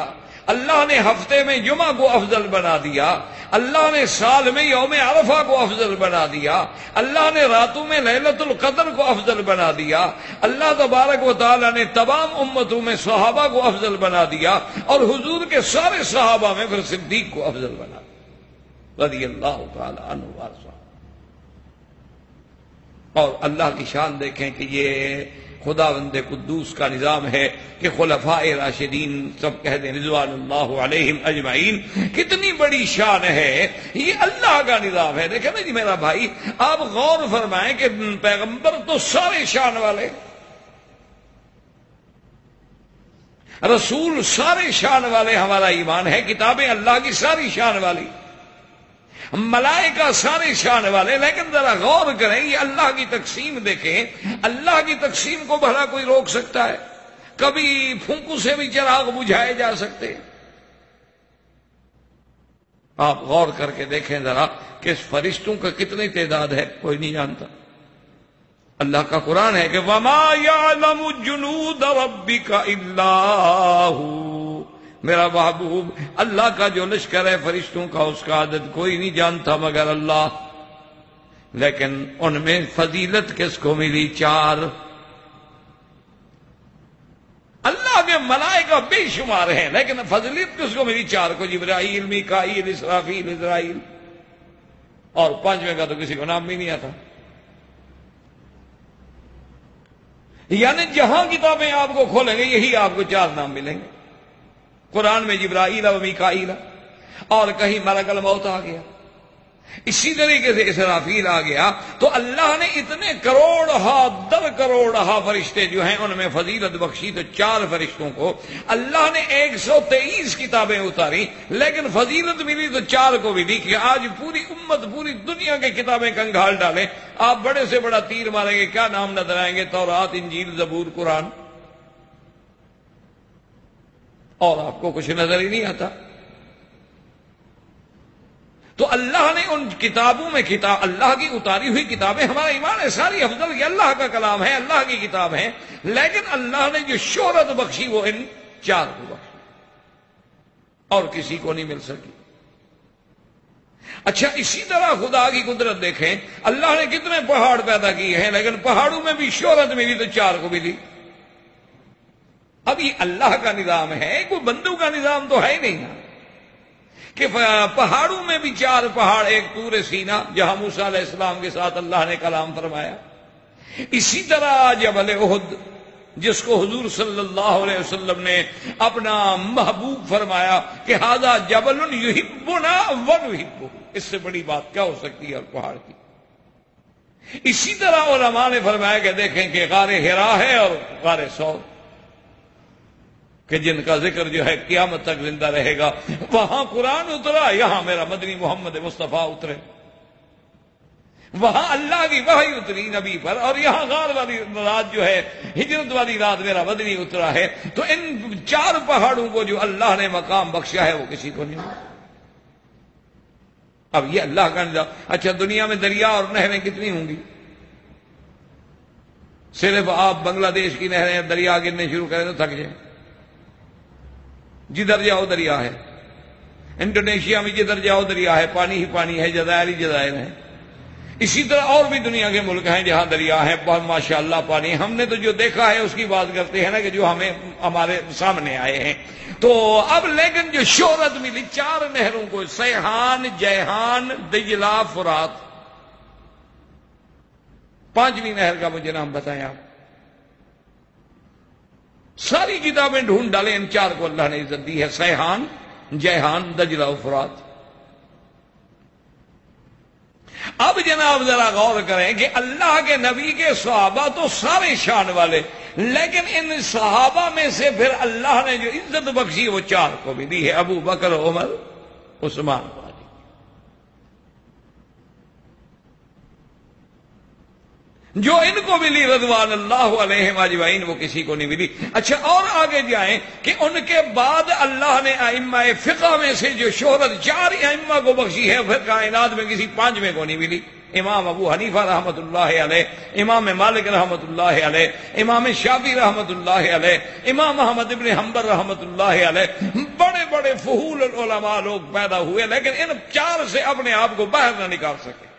اللہ نے ہفتے میں جمعہ کو افضل بنا دیا، اللہ نے سال میں یوم عرفہ کو افضل بنا دیا، اللہ نے راتوں میں لیلۃ القدر کو افضل بنا دیا، اللہ تبارک و تعالی نے تمام امتوں میں صحابہ کو افضل بنا دیا، اور حضور کے سارے صحابہ میں پھر صدیق کو افضل بنا دیا رضی اللہ تعالی عنہ وارضاہ۔ اور اللہ کی شان دیکھیں کہ یہ خداوند قدوس کا نظام ہے کہ خلفاء راشدین سب کہہ دیں رضوان اللہ علیہم اجمعین، کتنی بڑی شان ہے، یہ اللہ کا نظام ہے۔ دیکھیں نا جی میرا بھائی، آپ غور فرمائیں کہ پیغمبر تو سارے شان والے، رسول سارے شان والے، ہمارا ایمان ہے، کتابیں اللہ کی ساری شان والی، ملائکہ سارے شان والے، لیکن ذرا غور کریں یہ اللہ کی تقسیم دیکھیں، اللہ کی تقسیم کو بھلا کوئی روک سکتا ہے؟ کبھی پھونکو سے بھی چراغ بجھائے جا سکتے؟ آپ غور کر کے دیکھیں ذرا کہ فرشتوں کا کتنی تعداد ہے، کوئی نہیں جانتا۔ اللہ کا قرآن ہے کہ وَمَا يَعْلَمُ جُنُودَ رَبِّكَ إِلَّا هُوَ، میرا محبوب اللہ کا جو لشکر ہے فرشتوں کا، اس کا عدد کوئی نہیں جانتا مگر اللہ۔ لیکن ان میں فضیلت کس کو ملی؟ 4۔ اللہ کے ملائکہ بے شمار ہیں، لیکن فضیلت کس کو ملی؟ 4 کو، جبرائیل، میکائیل، اسرافیل، اسرائیل، اور 5ویں کا تو کسی کو نام بھی نہیں آتا۔ یعنی جہاں کتابیں آپ کو کھولیں گے یہی آپ کو 4 نام ملیں گے۔ قرآن میں جبرائیل و میکائیل، اور کہیں ملک الموت آ گیا، اسی طریقے سے اسرافیل آ گیا۔ تو اللہ نے اتنے کروڑہا 10 کروڑہا فرشتے جو ہیں ان میں فضیلت بخشی تو 4 فرشتوں کو اللہ نے 123 کتابیں اتاری، لیکن فضیلت ملی تو 4 کو ملی کہ آج پوری امت، پوری دنیا کی کتابیں کنگھال ڈالیں، آپ بڑے سے بڑا تیر ماریں گے، کیا نام نظر آئیں گے؟ تورات، انجیل، زبور، قرآن، اور آپ کو کچھ نظر ہی نہیں آتا۔ تو اللہ نے ان کتابوں میں اللہ کی اتاری ہوئی کتابیں، ہمارا ایمان ہے ساری افضل کہ اللہ کا کلام ہے، اللہ کی کتاب ہے، لیکن اللہ نے جو شہرت بخشی وہ ان 4 کو بخشی، اور کسی کو نہیں مل سکی۔ اچھا، اسی طرح خدا کی قدرت دیکھیں، اللہ نے کتنے پہاڑ پیدا کیے ہیں، لیکن پہاڑوں میں بھی شہرت ملی تو 4 کو ملی۔ اب یہ اللہ کا نظام ہے، کوئی بندوں کا نظام تو ہے ہی نہیں نا، کہ پہاڑوں میں بھی 4 پہاڑ، ایک طور سینا جہاں موسیٰ علیہ السلام کے ساتھ اللہ نے کلام فرمایا، اسی طرح جبل احد جس کو حضور صلی اللہ علیہ وسلم نے اپنا محبوب فرمایا کہ ھذا جبل یحبنا ونحبہ، اس سے بڑی بات کیا ہو سکتی ہے اور پہاڑ کی؟ اسی طرح علماء نے فرمایا کہ دیکھیں کہ غار حرا ہے اور غار ثور، کہ جن کا ذکر جو ہے قیامت تک زندہ رہے گا، وہاں قرآن اترا، یہاں میرا مدنی محمد مصطفیٰ اترے، وہاں اللہ کی وحی اتری نبی پر، اور یہاں غار والی رات جو ہے، ہجرت والی رات میرا مدنی اترا ہے۔ تو ان 4 پہاڑوں کو جو اللہ نے مقام بخشا ہے وہ کسی کو نہیں ملا۔ اب یہ اللہ کا نظام۔ اچھا، دنیا میں دریا اور نہریں کتنی ہوں گی؟ صرف آپ بنگلہ دیش کی نہریں دریا گرنے شروع کریں تو تھک جائیں، جدھر جاؤ دریا ہے۔ انڈونیشیا میں جدھر جاؤ دریا ہے، پانی ہی پانی ہے، جزائر ہی جزائر ہیں۔ اسی طرح اور بھی دنیا کے ملک ہیں جہاں دریا ہے، بہت ماشاءاللہ پانی۔ ہم نے تو جو دیکھا ہے اس کی بات کرتے ہیں نا، کہ جو ہمارے سامنے آئے ہیں۔ تو اب لیکن جو شہرت ملی 4 نہروں کو، سیحان، جیحان، دجلہ، فرات، 5ویں نہر کا مجھے نام بتائیں آپ۔ ساری کتابیں ڈھونڈ ڈالیں، ان 4 کو اللہ نے عزت دی ہے، سیحان، جیحان، دجلہ و فرات۔ اب جناب ذرا غور کریں کہ اللہ کے نبی کے صحابہ تو سارے شان والے، لیکن ان صحابہ میں سے پھر اللہ نے جو عزت بخشی وہ 4 کو بھی دی ہے، ابو بکر، عمر، عثمان، علی۔ جو ان کو ملی رضوان اللہ علیہم اجمعین وہ کسی کو نہیں ملی۔ اچھا، اور آگے جائیں کہ ان کے بعد اللہ نے ائمہ فقہ میں سے جو شہرت 4 ائمہ کو بخشی ہے، پھر کائنات میں کسی 5ویں کو نہیں ملی۔ امام ابو حنیفہ رحمۃ اللہ علیہ، امام مالک رحمۃ اللہ علیہ، امام شافعی رحمۃ اللہ علیہ، امام احمد ابن حنبل رحمۃ اللہ علیہ، بڑے بڑے فحول العلماء لوگ پیدا ہوئے، لیکن ان 4 سے اپنے آپ کو باہر نہ نکال سکے۔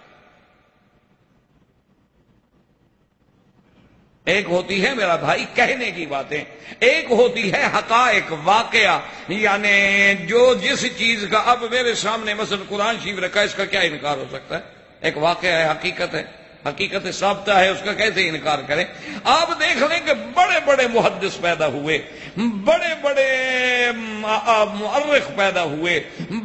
ایک ہوتی ہے میرا بھائی کہنے کی باتیں، ایک ہوتی ہے حقائق، واقعہ، یعنی جو جس چیز کا اب میرے سامنے مثلا قرآن شریف رکھا ہے، اس کا کیا انکار ہو سکتا ہے؟ ایک واقعہ ہے، حقیقت ہے، حقیقت ثابتہ ہے، اس کا کیسے انکار کریں؟ آپ دیکھ لیں کہ بڑے بڑے محدث پیدا ہوئے، بڑے بڑے مؤرخ پیدا ہوئے،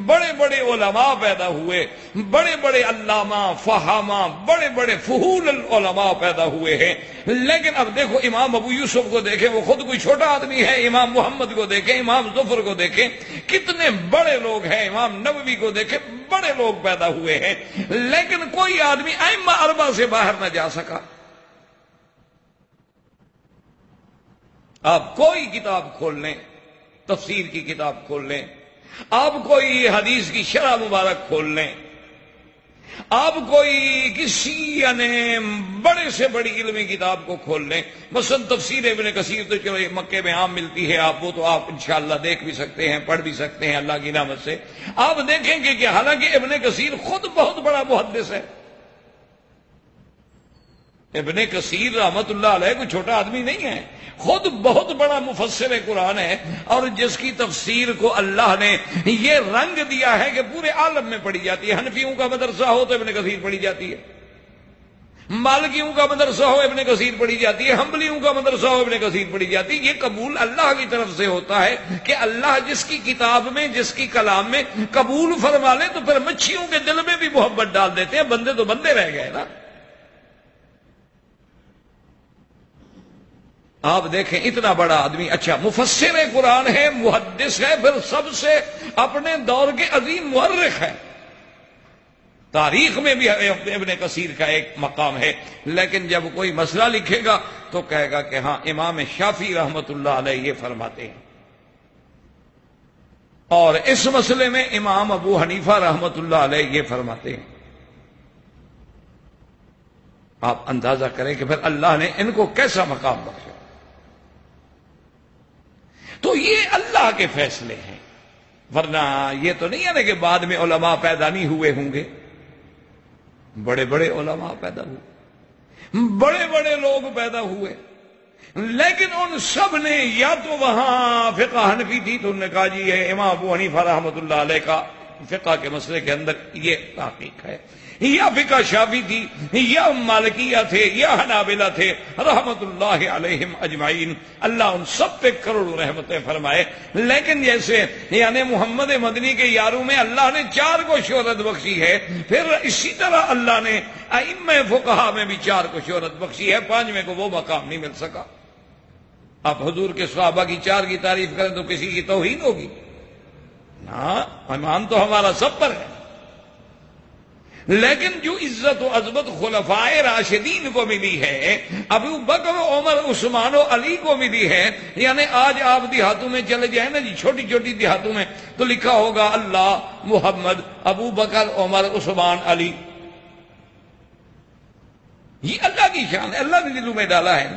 بڑے بڑے علماء پیدا ہوئے، بڑے بڑے علامہ، فہامہ، بڑے بڑے فحول العلماء پیدا ہوئے ہیں۔ لیکن اب دیکھو امام ابو یوسف کو دیکھیں، وہ خود کوئی چھوٹا آدمی ہے، امام محمد کو دیکھیں، امام ظفر کو دیکھیں، کتنے بڑے لوگ ہیں، امام نووی کو دیکھیں، بڑے لوگ پیدا ہوئے ہیں، لیکن کوئی آدمی ائمہ 4 سے باہر نہ جا سکا۔ آپ کوئی کتاب کھول لیں، تفسیر کی کتاب کھول لیں، آپ کوئی حدیث کی شرح مبارک کھول لیں، آپ کوئی کسی یعنی بڑے سے بڑی علمی کتاب کو کھول لیں، مثلا تفسیر ابن کثیر تو چلو مکے میں عام ملتی ہے، آپ وہ تو آپ انشاءاللہ دیکھ بھی سکتے ہیں، پڑھ بھی سکتے ہیں اللہ کی رحمت سے۔ آپ دیکھیں گے کہ حالانکہ ابن کثیر خود بہت بڑا محدث ہے، ابن کثیر رحمت اللہ علیہ کوئی چھوٹا آدمی نہیں ہے، خود بہت بڑا مفسر قرآن ہے، اور جس کی تفسیر کو اللہ نے یہ رنگ دیا ہے کہ پورے عالم میں پڑھی جاتی ہے۔ حنفیوں کا مدرسہ ہو تو ابن کثیر پڑھی جاتی ہے، مالکیوں کا مدرسہ ہو ابن کثیر پڑھی جاتی ہے، حنبلیوں کا مدرسہ ہو ابن کثیر پڑھی جاتی ہے۔ یہ قبول اللہ کی طرف سے ہوتا ہے کہ اللہ جس کی کتاب میں، جس کی کلام میں قبول فرما لے تو پھر مچھیوں کے دل میں بھی محبت ڈال دیتے ہیں، بندے تو بندے رہ گئے نا۔ آپ دیکھیں اتنا بڑا آدمی، اچھا مفسر قرآن ہے، محدث ہے، پھر سب سے اپنے دور کے عظیم مورخ ہے، تاریخ میں بھی ابن کثیر کا ایک مقام ہے، لیکن جب کوئی مسئلہ لکھے گا تو کہے گا کہ ہاں امام شافعی رحمت اللہ علیہ یہ فرماتے ہیں، اور اس مسئلے میں امام ابو حنیفہ رحمت اللہ علیہ یہ فرماتے ہیں۔ آپ اندازہ کریں کہ پھر اللہ نے ان کو کیسا مقام بخشا۔ تو یہ اللہ کے فیصلے ہیں، ورنہ یہ تو نہیں ہے نا کہ بعد میں علماء پیدا نہیں ہوئے ہوں گے، بڑے بڑے علماء پیدا ہوئے، بڑے بڑے لوگ پیدا ہوئے، لیکن ان سب نے یا تو وہاں فقہ حنفی تھی تو انہوں نے کہا جی یہ امام ابو حنیفہ رحمۃ اللہ علیہ کا فقہ کے مسئلے کے اندر یہ تحقیق ہے، یا فقہ شافی تھی یا مالکیہ تھے یا حنابلہ تھے رحمت اللہ علیہم اجمعین، اللہ ان سب پہ کروڑوں رحمتیں فرمائے. لیکن جیسے یعنی محمد مدنی کے یاروں میں اللہ نے 4 کو شہرت بخشی ہے، پھر اسی طرح اللہ نے ائمہ فقہا میں بھی 4 کو شہرت بخشی ہے، 5ویں کو وہ مقام نہیں مل سکا. آپ حضور کے صحابہ کی 4 کی تعریف کریں تو کسی کی توہین ہوگی؟ نا، ایمان تو ہمارا سب پر ہے. لیکن جو عزت و عظمت خلفائے راشدین کو ملی ہے، ابو بکر عمر عثمان و علی کو ملی ہے، یعنی آج آپ دیہاتوں میں چلے جائیں نا جی، چھوٹی چھوٹی دیہاتوں میں تو لکھا ہوگا اللہ محمد ابو بکر عمر عثمان علی. یہ اللہ کی شان ہے، اللہ نے دلوں میں ڈالا ہے.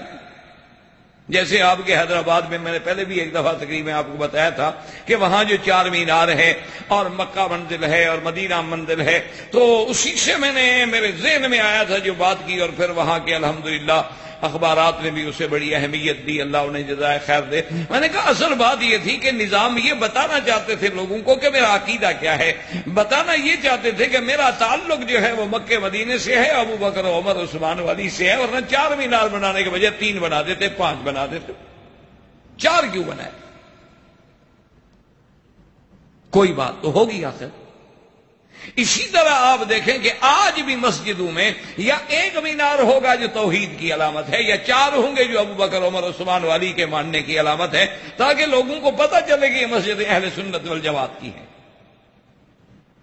جیسے آپ کے حیدرآباد میں نے پہلے بھی ایک دفعہ تقریب میں آپ کو بتایا تھا کہ وہاں جو 4 مینار ہے اور مکہ منزل ہے اور مدینہ منزل ہے، تو اسی سے میں نے میرے ذہن میں آیا تھا جو بات کی، اور پھر وہاں کے الحمدللہ اخبارات نے بھی اسے بڑی اہمیت دی، اللہ انہیں جزائے خیر دے. میں نے کہا اصل بات یہ تھی کہ نظام یہ بتانا چاہتے تھے لوگوں کو کہ میرا عقیدہ کیا ہے، بتانا یہ چاہتے تھے کہ میرا تعلق جو ہے وہ مکہ مدینے سے ہے، ابو بکر عمر عثمان والی سے ہے، ورنہ 4 مینار بنانے کے بجائے 3 بنا دیتے، 5 بنا دیتے. 4 کیوں بنائے؟ کوئی بات تو ہوگی آخر. اسی طرح آپ دیکھیں کہ آج بھی مسجدوں میں یا 1 مینار ہوگا جو توحید کی علامت ہے، یا 4 ہوں گے جو ابو بکر عمر عثمان علی کے ماننے کی علامت ہے، تاکہ لوگوں کو پتہ چلے کہ یہ مسجد اہل سنت والجماعت کی ہے.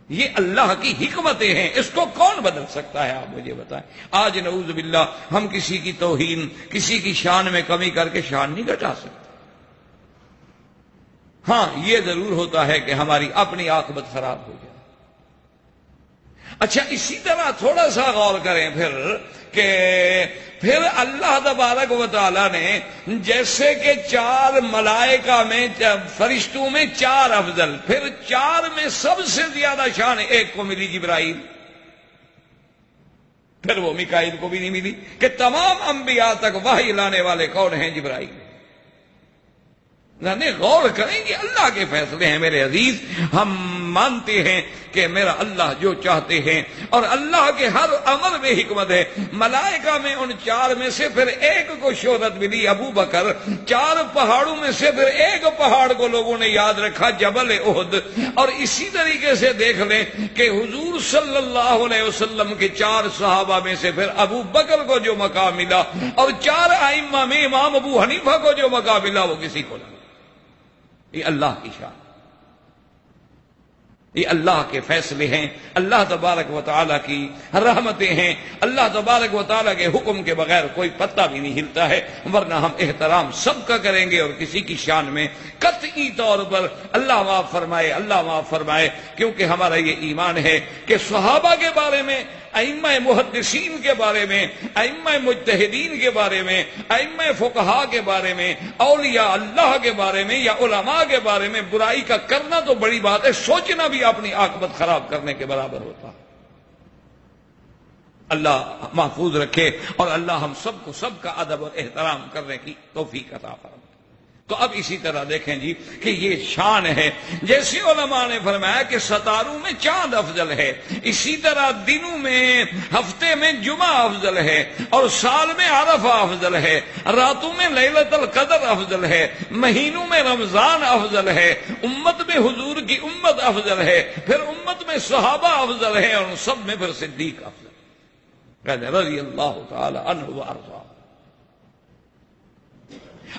یہ اللہ کی حکمتیں ہیں، اس کو کون بدل سکتا ہے؟ آپ مجھے بتائیں. آج نعوذ باللہ ہم کسی کی توہین، کسی کی شان میں کمی کر کے شان نہیں گھٹا سکتے. ہاں یہ ضرور ہوتا ہے کہ ہماری اپنی عاقبت خراب ہو جائے. اچھا اسی طرح تھوڑا سا غور کریں پھر اللہ تبارک و تعالی نے جیسے کہ 4 ملائکہ میں فرشتوں میں 4 افضل، پھر 4 میں سب سے زیادہ شان ایک کو ملی جبرائیل، پھر وہ میکائیل کو بھی نہیں ملی، کہ تمام انبیاء تک وحی لانے والے کون ہیں؟ جبرائیل. یعنی غور کریں گے اللہ کے فیصلے ہیں میرے عزیز. ہم مانتے ہیں کہ میرا اللہ جو چاہتے ہیں، اور اللہ کے ہر امر میں حکمت ہے. ملائکہ میں ان 4 میں سے پھر ایک کو شہرت ملی، ابو بکر. 4 پہاڑوں میں سے پھر ایک پہاڑ کو لوگوں نے یاد رکھا، جبل احد. اور اسی طریقے سے دیکھ لیں کہ حضور صلی اللہ علیہ وسلم کے 4 صحابہ میں سے پھر ابو بکر کو جو مقام ملا، اور 4 ائمہ میں امام ابو حنیفہ کو جو مقام ملا وہ کسی کو نہیں. یہ اللہ کی شان، یہ اللہ کے فیصلے ہیں، اللہ تبارک و تعالیٰ کی رحمتیں ہیں. اللہ تبارک و تعالیٰ کے حکم کے بغیر کوئی پتہ بھی نہیں ہلتا ہے، ورنہ ہم احترام سب کا کریں گے اور کسی کی شان میں قطعی طور پر اللہ معاف فرمائے، اللہ معاف فرمائے. کیونکہ ہمارا یہ ایمان ہے کہ صحابہ کے بارے میں، ائمہ محدثین کے بارے میں، ائمہ مجتہدین کے بارے میں، ائمہ فقہا کے بارے میں، اولیاء اللہ کے بارے میں یا علماء کے بارے میں برائی کا کرنا تو بڑی بات ہے، سوچنا بھی اپنی عاقبت خراب کرنے کے برابر ہوتا ہے. اللہ محفوظ رکھے، اور اللہ ہم سب کو سب کا ادب اور احترام کرنے کی توفیق عطا فرمائے. تو اب اسی طرح دیکھیں جی کہ یہ شان ہے. جیسے علماء نے فرمایا کہ ستاروں میں چاند افضل ہے، اسی طرح دنوں میں، ہفتے میں جمعہ افضل ہے، اور سال میں عرفہ افضل ہے، راتوں میں لیلۃ القدر افضل ہے، مہینوں میں رمضان افضل ہے، امت میں حضور کی امت افضل ہے، پھر امت میں صحابہ افضل ہے، اور ان سب میں پھر صدیق افضل ہے رضی اللہ تعالی عنہ وارضاہ.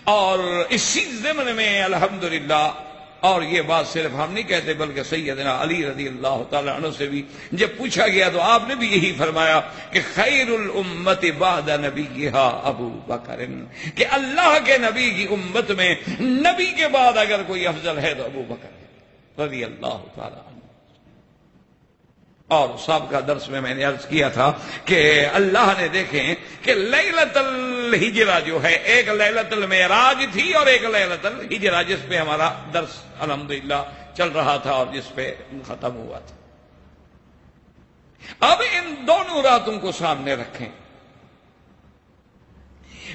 اور اسی ضمن میں الحمدللہ، اور یہ بات صرف ہم نہیں کہتے بلکہ سیدنا علی رضی اللہ تعالی عنہ سے بھی جب پوچھا گیا تو آپ نے بھی یہی فرمایا کہ خیر الامت بعد نبیہا ابو بکر، کہ اللہ کے نبی کی امت میں نبی کے بعد اگر کوئی افضل ہے تو ابو بکر ہے رضی اللہ تعالی عنہ. اور سابقہ درس میں نے عرض کیا تھا کہ اللہ نے دیکھیں کہ لیلۃ الہجرہ جو ہے، ایک لیلۃ المعراج تھی اور ایک لیلۃ الہجرہ، جس پہ ہمارا درس الحمدللہ چل رہا تھا اور جس پہ ختم ہوا تھا. اب ان دونوں راتوں کو سامنے رکھیں.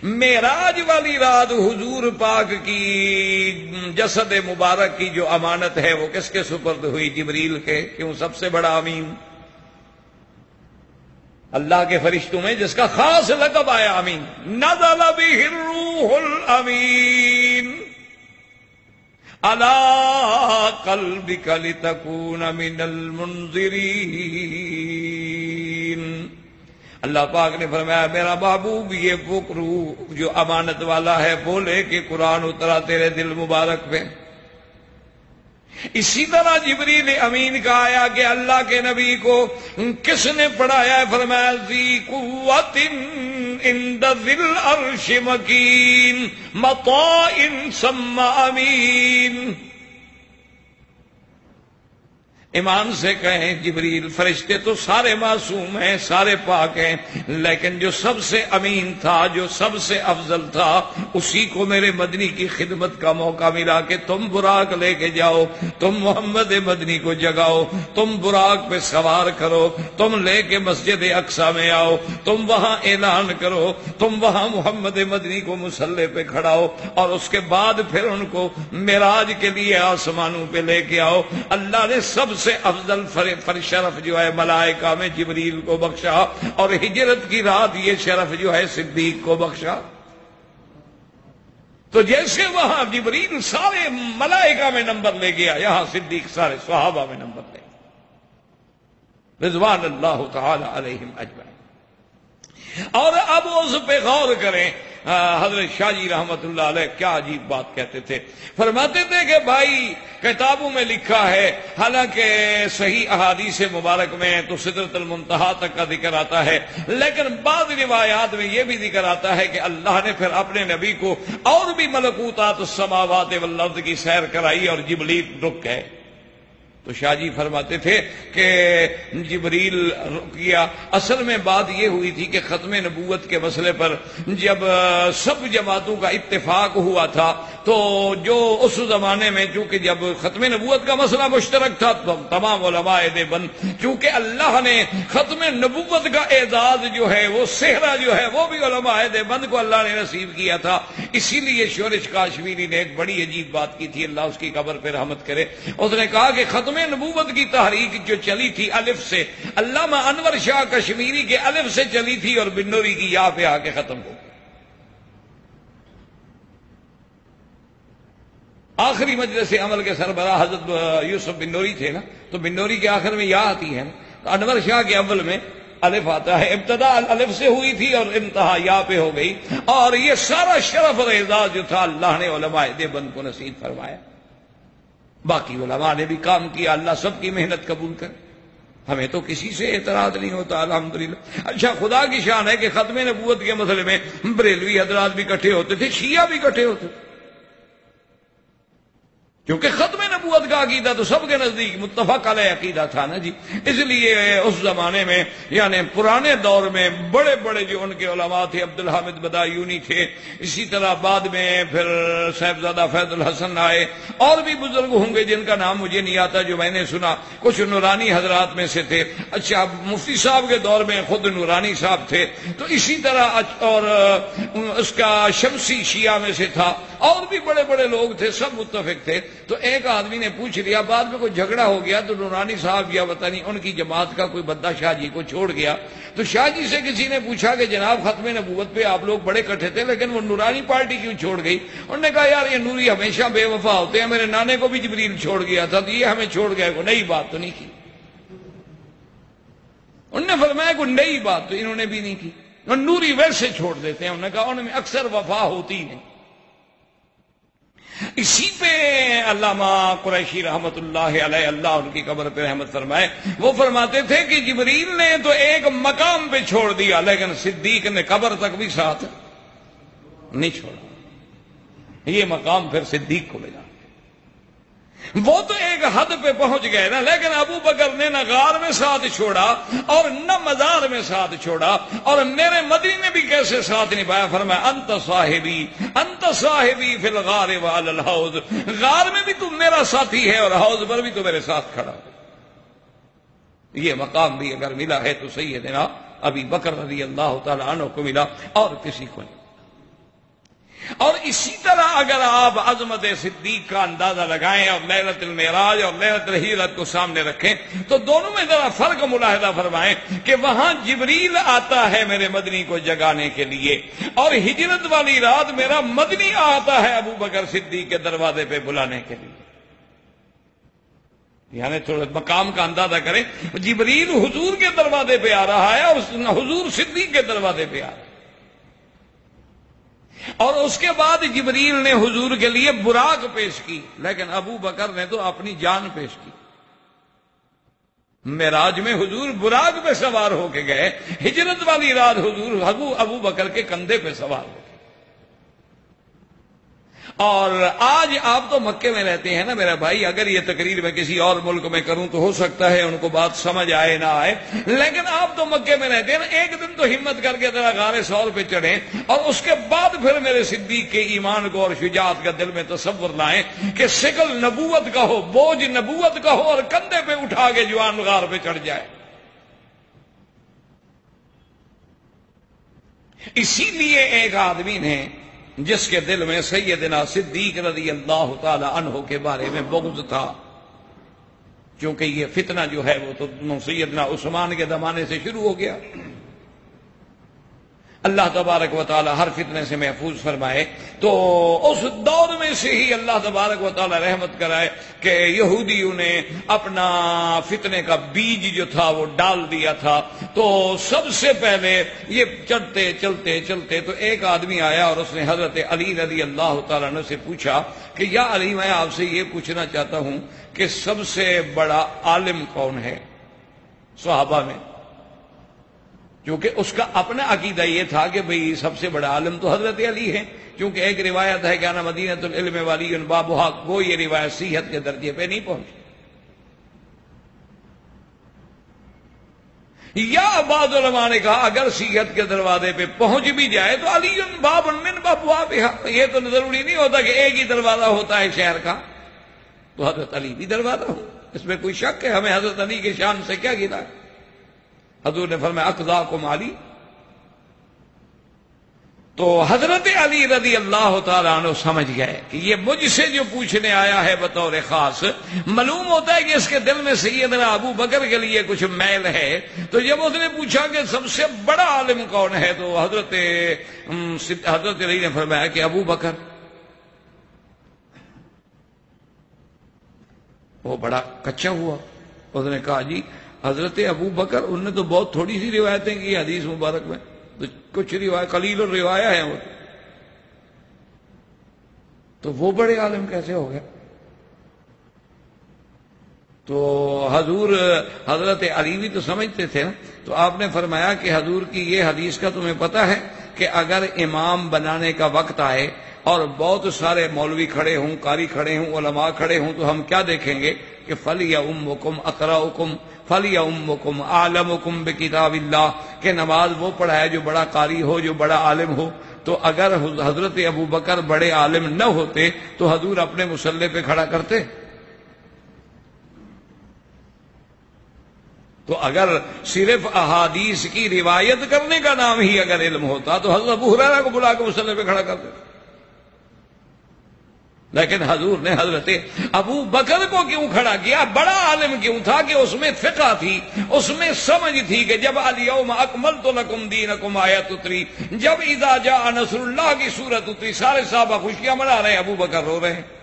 معراج والی رات حضور پاک کی جسد مبارک کی جو امانت ہے وہ کس کے سپرد ہوئی؟ جبریل کے. کیوں؟ سب سے بڑا امین. اللہ کے فرشتوں میں جس کا خاص لقب آیا امین، نزل بہ الروح الامین علی قلبک لتکون من المنذرین۔ اللہ پاک نے فرمایا میرا محبوب یہ وہ روح جو امانت والا ہے وہ لے کے قرآن اترا تیرے دل مبارک پہ۔ اسی طرح جبریل امین کا آیا کہ اللہ کے نبی کو کس نے پڑھایا ہے؟ فرمایا ذی قوت عند ذی العرش مکین مطاع ثم امین۔ ایمان سے کہیں جبریل فرشتے تو سارے معصوم ہیں، سارے پاک ہیں، لیکن جو سب سے امین تھا، جو سب سے افضل تھا، اسی کو میرے مدنی کی خدمت کا موقع ملا کہ تم براق لے کے جاؤ، تم محمد مدنی کو جگاؤ، تم براق پہ سوار کرو، تم لے کے مسجد اقصی میں آؤ، تم وہاں اعلان کرو، تم وہاں محمد مدنی کو مصلی پہ کھڑاؤ، اور اس کے بعد پھر ان کو معراج کے لیے آسمانوں پہ لے کے آؤ۔ اللہ نے سب سے افضل شرف جو ہے ملائکہ میں جبریل کو بخشا، اور ہجرت کی رات یہ شرف جو ہے صدیق کو بخشا۔ تو جیسے وہاں جبریل سارے ملائکہ میں نمبر لے گیا، یہاں صدیق سارے صحابہ میں نمبر لے گیا رضوان اللہ تعالی علیہم اجمعین۔ اور اب اس پہ غور کریں، حضرت شاہ جی رحمت اللہ علیہ کیا عجیب بات کہتے تھے، فرماتے تھے کہ بھائی کتابوں میں لکھا ہے، حالانکہ صحیح احادیث مبارک میں تو سدرۃ المنتہا تک کا ذکر آتا ہے، لیکن بعض روایات میں یہ بھی ذکر آتا ہے کہ اللہ نے پھر اپنے نبی کو اور بھی ملکوتات السماوات والارض کی سیر کرائی اور جبریل رک گئے۔ تو شاہ جی فرماتے تھے کہ جبریل کیا، اصل میں بات یہ ہوئی تھی کہ ختم نبوت کے مسئلے پر جب سب جماعتوں کا اتفاق ہوا تھا، تو جو اس زمانے میں چونکہ جب ختم نبوت کا مسئلہ مشترک تھا تو تمام علماء دیوبند، چونکہ اللہ نے ختم نبوت کا اعزاز جو ہے وہ صحرا جو ہے وہ بھی علماء دیوبند کو اللہ نے نصیب کیا تھا، اسی لیے شورش کاشمیری نے ایک بڑی عجیب بات کی تھی، اللہ اس کی قبر پہ رحمت کرے۔ اس نے کہا کہ ختم نبوت کی تحریک جو چلی تھی الف سے، علامہ انور شاہ کشمیری کے الف سے چلی تھی اور بنوری کی یا پہ آ کے ختم ہو گئی۔ آخری مجلس عمل کے سربراہ حضرت یوسف بنوری تھے نا، تو بنوری کے آخر میں یا آتی ہے نا، تو انور شاہ کے اول میں الف آتا ہے، ابتدا الف سے ہوئی تھی اور انتہا یا پہ ہو گئی، اور یہ سارا شرف اور اعزاز جو تھا اللہ نے علماء دیوبند کو نصیب فرمایا۔ باقی علماء نے بھی کام کیا، اللہ سب کی محنت قبول کرے، ہمیں تو کسی سے اعتراض نہیں ہوتا الحمدللہ۔ اچھا خدا کی شان ہے کہ ختم نبوت کے مسئلے میں بریلوی حضرات بھی اکٹھے ہوتے تھے، شیعہ بھی اکٹھے ہوتے تھے، کیونکہ ختم نبوت کا عقیدہ تو سب کے نزدیک متفق علیہ عقیدہ تھا نا جی۔ اس لیے اس زمانے میں یعنی پرانے دور میں بڑے بڑے جو ان کے علماء تھے، عبدالحامد بدایونی تھے، اسی طرح بعد میں پھر صاحبزادہ فیض الحسن آئے، اور بھی بزرگ ہوں گے جن کا نام مجھے نہیں آتا جو میں نے سنا، کچھ نورانی حضرات میں سے تھے۔ اچھا مفتی صاحب کے دور میں خود نورانی صاحب تھے، تو اسی طرح اور اس کا شمسی شیعہ میں سے تھا، اور بھی بڑے بڑے لوگ تھے، سب متفق تھے۔ تو ایک آدمی نے پوچھ لیا، بعد میں کوئی جھگڑا ہو گیا تو نورانی صاحب یا پتہ نہیں ان کی جماعت کا کوئی بندہ شاہ جی کو چھوڑ گیا، تو شاہ جی سے کسی نے پوچھا کہ جناب ختم نبوت پہ آپ لوگ بڑے کٹھے تھے لیکن وہ نورانی پارٹی کیوں چھوڑ گئی؟ انہوں نے کہا یار یہ نوری ہمیشہ بے وفا ہوتے ہیں، میرے نانے کو بھی جبریل چھوڑ گیا تھا تو یہ ہمیں چھوڑ گئے، کوئی نئی بات تو نہیں کی۔ انہوں نے فرمایا کوئی نئی بات تو انہوں نے بھی نہیں کی، نوری ویسے چھوڑ دیتے ہیں، انہوں نے کہا ان میں اکثر وفا ہوتی نہیں۔ اسی پہ علامہ قریشی رحمت اللہ علیہ، اللہ ان کی قبر پہ رحمت فرمائے، وہ فرماتے تھے کہ جبریل نے تو ایک مقام پہ چھوڑ دیا لیکن صدیق نے قبر تک بھی ساتھ نہیں چھوڑا، یہ مقام پھر صدیق کو ملا۔ وہ تو ایک حد پہ پہنچ گئے نا، لیکن ابو بکر نے نہ غار میں ساتھ چھوڑا اور نہ مزار میں ساتھ چھوڑا، اور میرے مدنی نے بھی کیسے ساتھ نبھایا، فرمایا انت صاحبی فی الغار وعلی الحوض، غار میں بھی تم میرا ساتھی ہے اور حوض پر بھی تو میرے ساتھ کھڑا ہے۔ یہ مقام بھی اگر ملا ہے تو سیدنا ابی بکر رضی اللہ تعالی عنہ کو ملا اور کسی کو نہیں۔ اور اسی طرح اگر آپ عظمت صدیق کا اندازہ لگائیں اور لیلۃ المعراج اور لیلۃ الہجرت کو سامنے رکھیں تو دونوں میں ذرا فرق ملاحظہ فرمائیں کہ وہاں جبریل آتا ہے میرے مدنی کو جگانے کے لیے، اور ہجرت والی رات میرا مدنی آتا ہے ابو بکر صدیق کے دروازے پہ بلانے کے لیے۔ یعنی تھوڑا مقام کا اندازہ کریں، جبریل حضور کے دروازے پہ آ رہا ہے اور حضور صدیق کے دروازے پہ آ رہا ہے، اور اس کے بعد جبریل نے حضور کے لیے براق پیش کی، لیکن ابو بکر نے تو اپنی جان پیش کی۔ معراج میں حضور براق پہ سوار ہو کے گئے، ہجرت والی رات حضور ابو بکر کے کندھے پہ سوار ہو گئے۔ اور آج آپ تو مکے میں رہتے ہیں نا میرا بھائی، اگر یہ تقریر میں کسی اور ملک میں کروں تو ہو سکتا ہے ان کو بات سمجھ آئے نہ آئے، لیکن آپ تو مکے میں رہتے ہیں نا، ایک دن تو ہمت کر کے ذرا غار ثور پہ چڑھیں اور اس کے بعد پھر میرے صدیق کے ایمان کو اور شجاعت کا دل میں تصور لائیں کہ ثقل نبوت کا ہو، بوجھ نبوت کا ہو، اور کندھے پہ اٹھا کے جوان غار پہ چڑھ جائے۔ اسی لیے ایک آدمی نے جس کے دل میں سیدنا صدیق رضی اللہ تعالی عنہ کے بارے میں بغض تھا، کیونکہ یہ فتنہ جو ہے وہ تو سیدنا عثمان کے زمانے سے شروع ہو گیا، اللہ تبارک و تعالی ہر فتنے سے محفوظ فرمائے، تو اس دور میں سے ہی اللہ تبارک و تعالی رحمت کرائے کہ یہودیوں نے اپنا فتنے کا بیج جو تھا وہ ڈال دیا تھا۔ تو سب سے پہلے یہ چلتے چلتے چلتے تو ایک آدمی آیا اور اس نے حضرت علی رضی اللہ تعالیٰ عنہ سے پوچھا کہ یا علی، میں آپ سے یہ پوچھنا چاہتا ہوں کہ سب سے بڑا عالم کون ہے صحابہ میں؟ کیونکہ اس کا اپنا عقیدہ یہ تھا کہ بھئی سب سے بڑا عالم تو حضرت علی ہے، کیونکہ ایک روایت ہے کہ انا مدینۃ العلم ولی بابھا، وہ یہ روایت صحت کے درجے پہ نہیں پہنچی۔ یا بعض علماء نے کہا اگر صحت کے دروازے پہ پہنچ بھی جائے تو علی باب من ابوابہا، یہ تو ضروری نہیں ہوتا کہ ایک ہی دروازہ ہوتا ہے شہر کا، تو حضرت علی بھی دروازہ ہو، اس میں کوئی شک ہے؟ ہمیں حضرت علی کی شان سے کیا گلا ہے؟ حضور نے فرمایا اقضاکم علی، تو حضرت علی رضی اللہ تعالیٰ عنہ سمجھ گئے کہ یہ مجھ سے جو پوچھنے آیا ہے بطور خاص، معلوم ہوتا ہے کہ اس کے دل میں سیدنا ابو بکر کے لیے کچھ میل ہے۔ تو جب اس نے پوچھا کہ سب سے بڑا عالم کون ہے تو حضرت علی نے فرمایا کہ ابو بکر۔ وہ بڑا کچا ہوا، اس نے کہا جی حضرت ابو بکر، انہوں نے تو بہت تھوڑی سی روایتیں کی حدیث مبارک میں، تو کچھ روایت قلیل الروایہ ہیں وہ، تو وہ بڑے عالم کیسے ہو گئے؟ تو حضرت علی بھی تو سمجھتے تھے نا، تو آپ نے فرمایا کہ حضور کی یہ حدیث کا تمہیں پتہ ہے کہ اگر امام بنانے کا وقت آئے اور بہت سارے مولوی کھڑے ہوں، قاری کھڑے ہوں، علماء کھڑے ہوں، تو ہم کیا دیکھیں گے کہ فَلْيَؤُمُّكُمْ أَقْرَأُكُمْ فَلْيَؤُمُّكُمْ أَعْلَمُكُمْ بِكِتَابِ اللَّهِ، کہ نماز وہ پڑھائے جو بڑا قاری ہو، جو بڑا عالم ہو۔ تو اگر حضرت ابو بکر بڑے عالم نہ ہوتے تو حضور اپنے مصلی پہ کھڑا کرتے؟ تو اگر صرف احادیث کی روایت کرنے کا نام ہی اگر علم ہوتا تو حضرت ابو ہریرہ کو بلا کے مصلی پہ کھڑا کرتے، لیکن حضور نے حضرت ابو بکر کو کیوں کھڑا کیا؟ بڑا عالم کیوں تھا کہ اس میں فقہ تھی، اس میں سمجھ تھی کہ جب الیوم اکملت لکم دینکم آیت اتری، جب اذا جاء نصر اللہ کی صورت اتری، سارے صحابہ خوشیاں منا رہے ہیں، ابو بکر رو رہے ہیں۔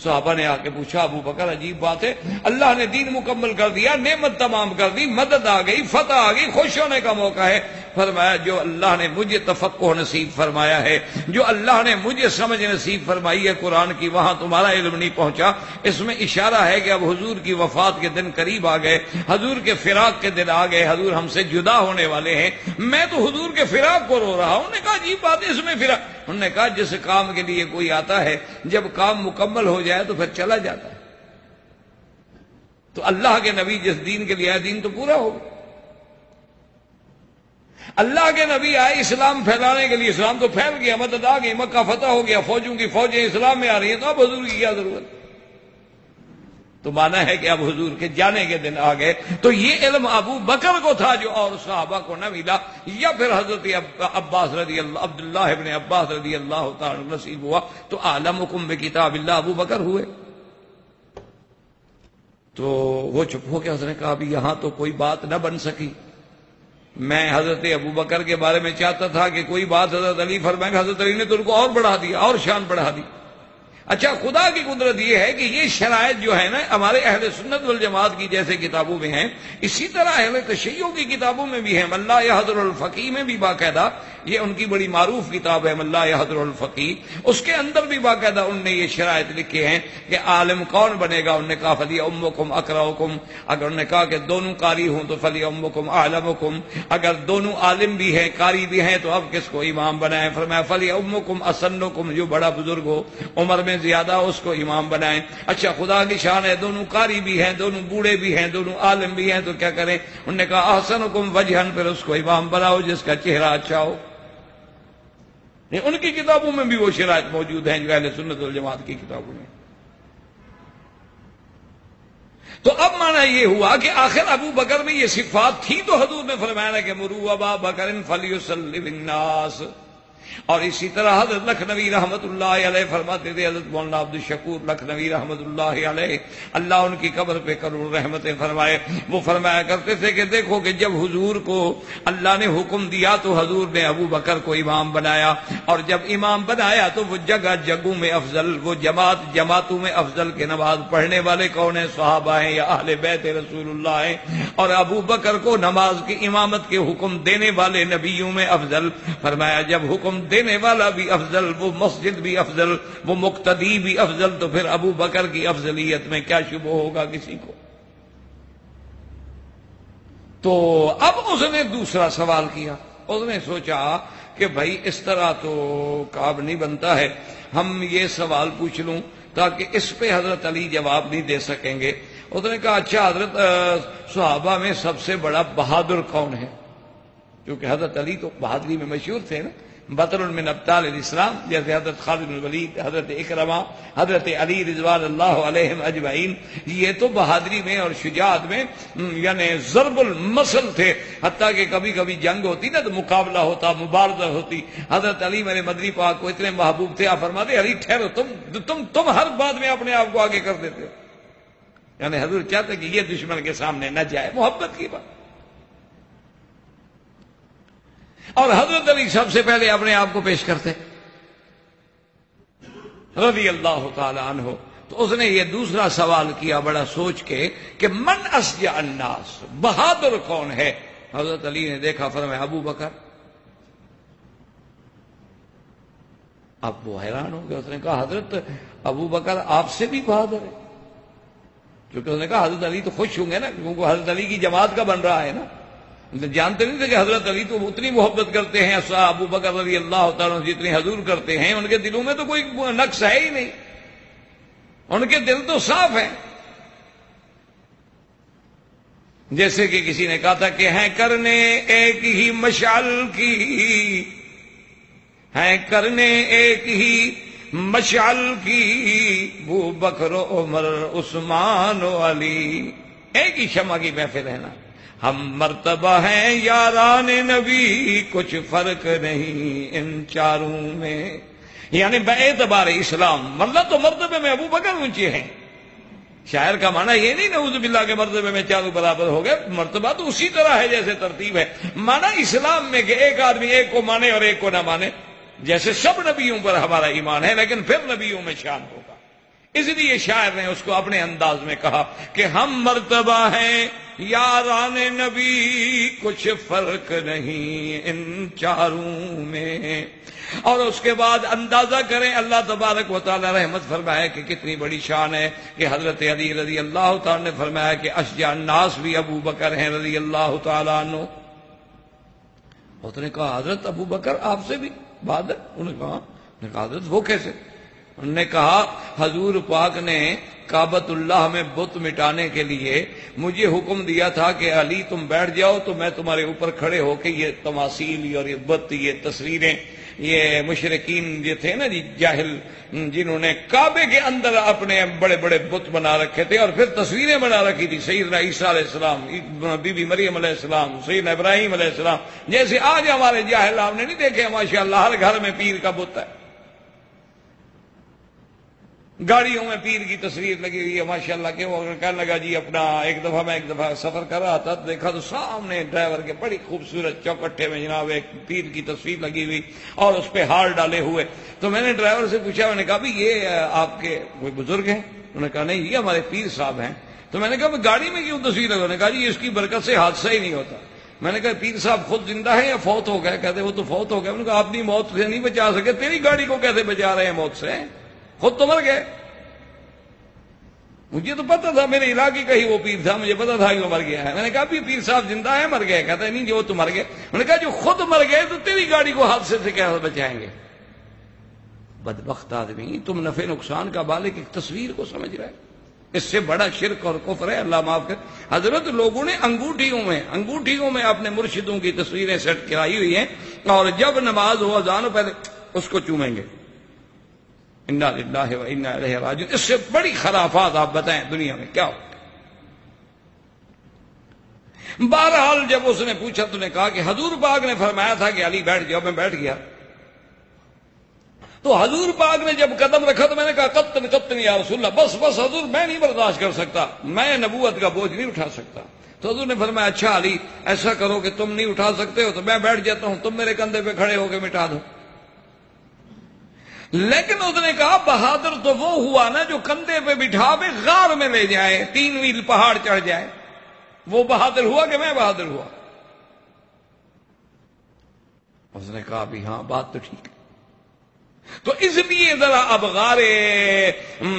صحابہ نے آ کے پوچھا ابو بکر عجیب بات ہے، اللہ نے دین مکمل کر دیا، نعمت تمام کر دی، مدد آ گئی، فتح آ گئی، خوش ہونے کا موقع ہے۔ فرمایا جو اللہ نے مجھے تفقہ نصیب فرمایا ہے، جو اللہ نے مجھے سمجھ نصیب فرمائی ہے قرآن کی، وہاں تمہارا علم نہیں پہنچا۔ اس میں اشارہ ہے کہ اب حضور کی وفات کے دن قریب آ گئے، حضور کے فراق کے دن آ گئے، حضور ہم سے جدا ہونے والے ہیں، میں تو حضور کے فراق کو رو رہا ہوں۔ انہوں نے کہا عجیب بات ہے، اس میں فراق؟ انہوں نے کہا جس کام کے لیے کوئی آتا ہے جب کام مکمل ہو جائے تو پھر چلا جاتا ہے، تو اللہ کے نبی جس دین کے لیے آئے دین تو پورا ہو گیا۔ اللہ کے نبی آئے اسلام پھیلانے کے لیے، اسلام تو پھیل گیا، مدد آ گئی، مکہ فتح ہو گیا، فوجوں کی فوجیں اسلام میں آ رہی ہیں، تو اب حضور کی کیا ضرورت؟ تو مانا ہے کہ اب حضور کے جانے کے دن آ گئے. تو یہ علم ابو بکر کو تھا جو اور صحابہ کو نہ ملا, یا پھر حضرت عباس رضی اللہ عبداللہ ابن عباس رضی اللہ تعالی نصیب ہوا. تو اعلمکم بکتاب اللہ ابو بکر ہوئے. تو وہ چپ ہو کے اس نے کہا ابھی یہاں تو کوئی بات نہ بن سکی. میں حضرت ابو بکر کے بارے میں چاہتا تھا کہ کوئی بات حضرت علی فرمائیں. حضرت علی نے تو ان کو اور بڑھا دیا, اور شان بڑھا دی. اچھا, خدا کی قدرت یہ ہے کہ یہ شرائط جو ہے نا ہمارے اہل سنت والجماعت کی جیسے کتابوں میں ہیں, اسی طرح اہل تشیعوں کی کتابوں میں بھی ہیں. ملا یحضر الفقیہ میں بھی باقاعدہ, یہ ان کی بڑی معروف کتاب ہے ملا یحضر الفقیہ, اس کے اندر بھی باقاعدہ ان نے یہ شرائط لکھے ہیں کہ عالم کون بنے گا. انہوں نے کہا فلی امکم اقرؤکم, اگر انہوں نے کہا کہ دونوں قاری ہوں تو فلی امکم اعلمکم, اگر دونوں عالم بھی ہیں قاری بھی ہیں تو اب کس کو امام بنائیں. فرمایا فلی امکم اسنکم, جو بڑا بزرگ ہو عمر میں زیادہ اس کو امام بنائیں. اچھا, خدا کی شان ہے دونوں قاری بھی ہیں, دونوں بوڑھے بھی ہیں, دونوں عالم بھی ہیں, تو کیا کریں. انہوں نے کہا احسنکم وجہن, پھر اس کو امام بناؤ جس کا چہرہ اچھا ہو. ان کی کتابوں میں بھی وہ شرائط موجود ہیں جو اہل سنت والجماعت کی کتابوں میں. تو اب مانا یہ ہوا کہ آخر ابو بکر میں یہ صفات تھی تو حضور نے فرمایا کہ مروا ابا بکر فلیصلی بالناس. اور اسی طرح حضرت لکھنوی رحمت اللہ علیہ فرماتے تھے, حضرت مولانا عبد الشکور لکھنوی رحمت اللہ علیہ, اللہ ان کی قبر پہ کروڑ رحمتیں فرمائے, وہ فرمایا کرتے تھے کہ دیکھو کہ جب حضور کو اللہ نے حکم دیا تو حضور نے ابو بکر کو امام بنایا, اور جب امام بنایا تو وہ جگہ جگہوں میں افضل, وہ جماعت جماعتوں میں افضل کے نماز پڑھنے والے کون ہیں, صحابہ ہیں یا اہل بیت رسول اللہ ہیں, اور ابو بکر کو نماز کی امامت کے حکم دینے والے نبیوں میں افضل. فرمایا جب حکم دینے والا بھی افضل, وہ مسجد بھی افضل, وہ مقتدی بھی افضل, تو پھر ابو بکر کی افضلیت میں کیا شبہ ہوگا کسی کو. تو اب اس نے دوسرا سوال کیا, اس نے سوچا کہ بھائی اس طرح تو کام نہیں بنتا ہے, ہم یہ سوال پوچھ لوں تاکہ اس پہ حضرت علی جواب نہیں دے سکیں گے. اس نے کہا اچھا حضرت صحابہ میں سب سے بڑا بہادر کون ہے, کیونکہ حضرت علی تو بہادری میں مشہور تھے نا, بطر من ابطال الاسلام, جیسے حضرت خالد بن الولید, حضرت اکرمہ, حضرت علی رضوان اللہ علیہم اجمعین, یہ تو بہادری میں اور شجاعت میں یعنی ضرب المثل تھے. حتیٰ کہ کبھی کبھی جنگ ہوتی نا تو مقابلہ ہوتا, مبارزہ ہوتی. حضرت علی میرے مدنی پاک کو اتنے محبوب تھے, آپ فرماتے علی ٹھہرو, تم ہر بات میں اپنے آپ کو آگے کر دیتے ہو. یعنی حضور چاہتے کہ یہ دشمن کے سامنے نہ جائے, محبت کی بات. اور حضرت علی سب سے پہلے اپنے آپ کو پیش کرتے رضی اللہ تعالی عنہ. تو اس نے یہ دوسرا سوال کیا بڑا سوچ کے کہ من اشجع الناس, بہادر کون ہے. حضرت علی نے دیکھا, فرمایا ابو بکر. اب وہ حیران ہو گیا, اس نے کہا حضرت ابو بکر آپ سے بھی بہادر ہے. کیونکہ اس نے کہا حضرت علی تو خوش ہوں گے نا, کیونکہ حضرت علی کی جماعت کا بن رہا ہے نا. جانتے نہیں تھے کہ حضرت علی تو اتنی محبت کرتے ہیں ابو بکر رضی اللہ تعالیٰ جتنی حضور کرتے ہیں, ان کے دلوں میں تو کوئی نقص ہے ہی نہیں, ان کے دل تو صاف ہیں. جیسے کہ کسی نے کہا تھا کہ ہیں کرنے ایک ہی مشعل کی, ہیں کرنے ایک ہی مشعل کی, ابو بکر عمر عثمان و علی. ایک ہی شمع کی محفل ہے نا. ہم مرتبہ ہیں یاران نبی, کچھ فرق نہیں ان چاروں میں. یعنی بے اعتبار اسلام مطلب تو مرتبے میں ابو بکر اونچے ہیں. شاعر کا معنی یہ نہیں نعوذ باللہ کے مرتبے میں چاروں برابر ہو گئے, مرتبہ تو اسی طرح ہے جیسے ترتیب ہے. معنی اسلام میں کہ ایک آدمی ایک کو مانے اور ایک کو نہ مانے, جیسے سب نبیوں پر ہمارا ایمان ہے لیکن پھر نبیوں میں شان ہوگا. اس لیے شاعر نے اس کو اپنے انداز میں کہا کہ ہم مرتبہ ہیں یاران نبی, کچھ فرق نہیں ان چاروں میں. اور اس کے بعد اندازہ کریں اللہ تبارک و تعالی رحمت فرمائے کہ کتنی بڑی شان ہے کہ حضرت علی رضی اللہ تعالی نے فرمایا کہ اشجع الناس بھی ابو بکر ہیں رضی اللہ تعالی عنہ. اس نے کہا حضرت ابو بکر آپ سے بھی بہادر. انہوں نے کہا حضرت وہ کیسے. انہوں نے کہا حضور پاک نے کعبۃ اللہ میں بت مٹانے کے لیے مجھے حکم دیا تھا کہ علی تم بیٹھ جاؤ تو میں تمہارے اوپر کھڑے ہو کے یہ تماثیل اور یہ بت، یہ تصویریں، یہ مشرکین جو تھے نا جی جاہل، جنہوں نے کعبے کے اندر اپنے بڑے بڑے بت بنا رکھے تھے اور پھر تصویریں بنا رکھی تھی، سیدنا عیسیٰ علیہ السلام، بی بی مریم علیہ السلام، سیدنا ابراہیم علیہ السلام، جیسے آج ہمارے جاہل آپ نے نہیں دیکھے ماشاءاللہ ہر گھر میں پیر کا بت ہے، گاڑیوں میں پیر کی تصویر لگی ہوئی ہے ماشاءاللہ کہ وہ کہنے لگا جی اپنا ایک دفعہ سفر کر رہا تھا، دیکھا تو سامنے ڈرائیور کے بڑی خوبصورت چوکٹے میں جناب ایک پیر کی تصویر لگی ہوئی اور اس پہ ہار ڈالے ہوئے۔ تو میں نے ڈرائیور سے پوچھا، میں نے کہا بھی یہ آپ کے کوئی بزرگ ہیں؟ انہوں نے کہا نہیں یہ ہمارے پیر صاحب ہیں۔ تو میں نے کہا گاڑی میں کیوں تصویر لگا؟ انہوں نے کہا جی اس کی برکت سے حادثہ ہی نہیں ہوتا۔ میں نے کہا پیر صاحب خود زندہ ہے یا فوت ہو گئے؟ کہتے وہ تو فوت ہو گئے۔ میں نے کہا اپنی موت سے نہیں بچا سکے، تیری گاڑی کو کیسے بچا رہے ہیں موت سے؟ خود تو مر گئے۔ مجھے تو پتا تھا، میرے علاقے کا ہی وہ پیر تھا، مجھے پتا تھا کہ وہ مر گیا ہے۔ میں نے کہا بھی پیر صاحب زندہ ہے مر گئے؟ کہتا ہے نہیں جو وہ تو مر گئے۔ میں نے کہا جو خود مر گئے تو تیری گاڑی کو حادثے سے کیسے بچائیں گے؟ بدبخت آدمی، تم نفع نقصان کا بالک ایک تصویر کو سمجھ رہے، اس سے بڑا شرک اور کفر ہے، اللہ معاف کرے۔ حضرت لوگوں نے انگوٹھیوں میں اپنے مرشدوں کی تصویریں سیٹ کرائی ہوئی ہیں اور جب نماز ہو اذان ہو پہلے اس کو چومیں گے۔ انا للہ و انا الیہ راجعون۔ اس سے بڑی خرافات آپ بتائیں دنیا میں کیا ہو؟ بہرحال جب اس نے پوچھا تو نے کہا کہ حضور پاک نے فرمایا تھا کہ علی بیٹھ جاؤ، میں بیٹھ گیا۔ تو حضور پاک نے جب قدم رکھا تو میں نے کہا قطن یا رسول اللہ، بس حضور میں نہیں برداشت کر سکتا، میں نبوت کا بوجھ نہیں اٹھا سکتا۔ تو حضور نے فرمایا اچھا علی ایسا کرو کہ تم نہیں اٹھا سکتے ہو تو میں بیٹھ جاتا ہوں، تم میرے کندھے پہ کھڑے ہو کے مٹا دو۔ لیکن اس نے کہا بہادر تو وہ ہوا نا جو کندھے پہ بٹھا کے غار میں لے جائے، 3 میل پہاڑ چڑھ جائے، وہ بہادر ہوا کہ میں بہادر ہوا؟ اس نے کہا بھی ہاں بات تو ٹھیک ہے۔ تو اس لیے ذرا اب غار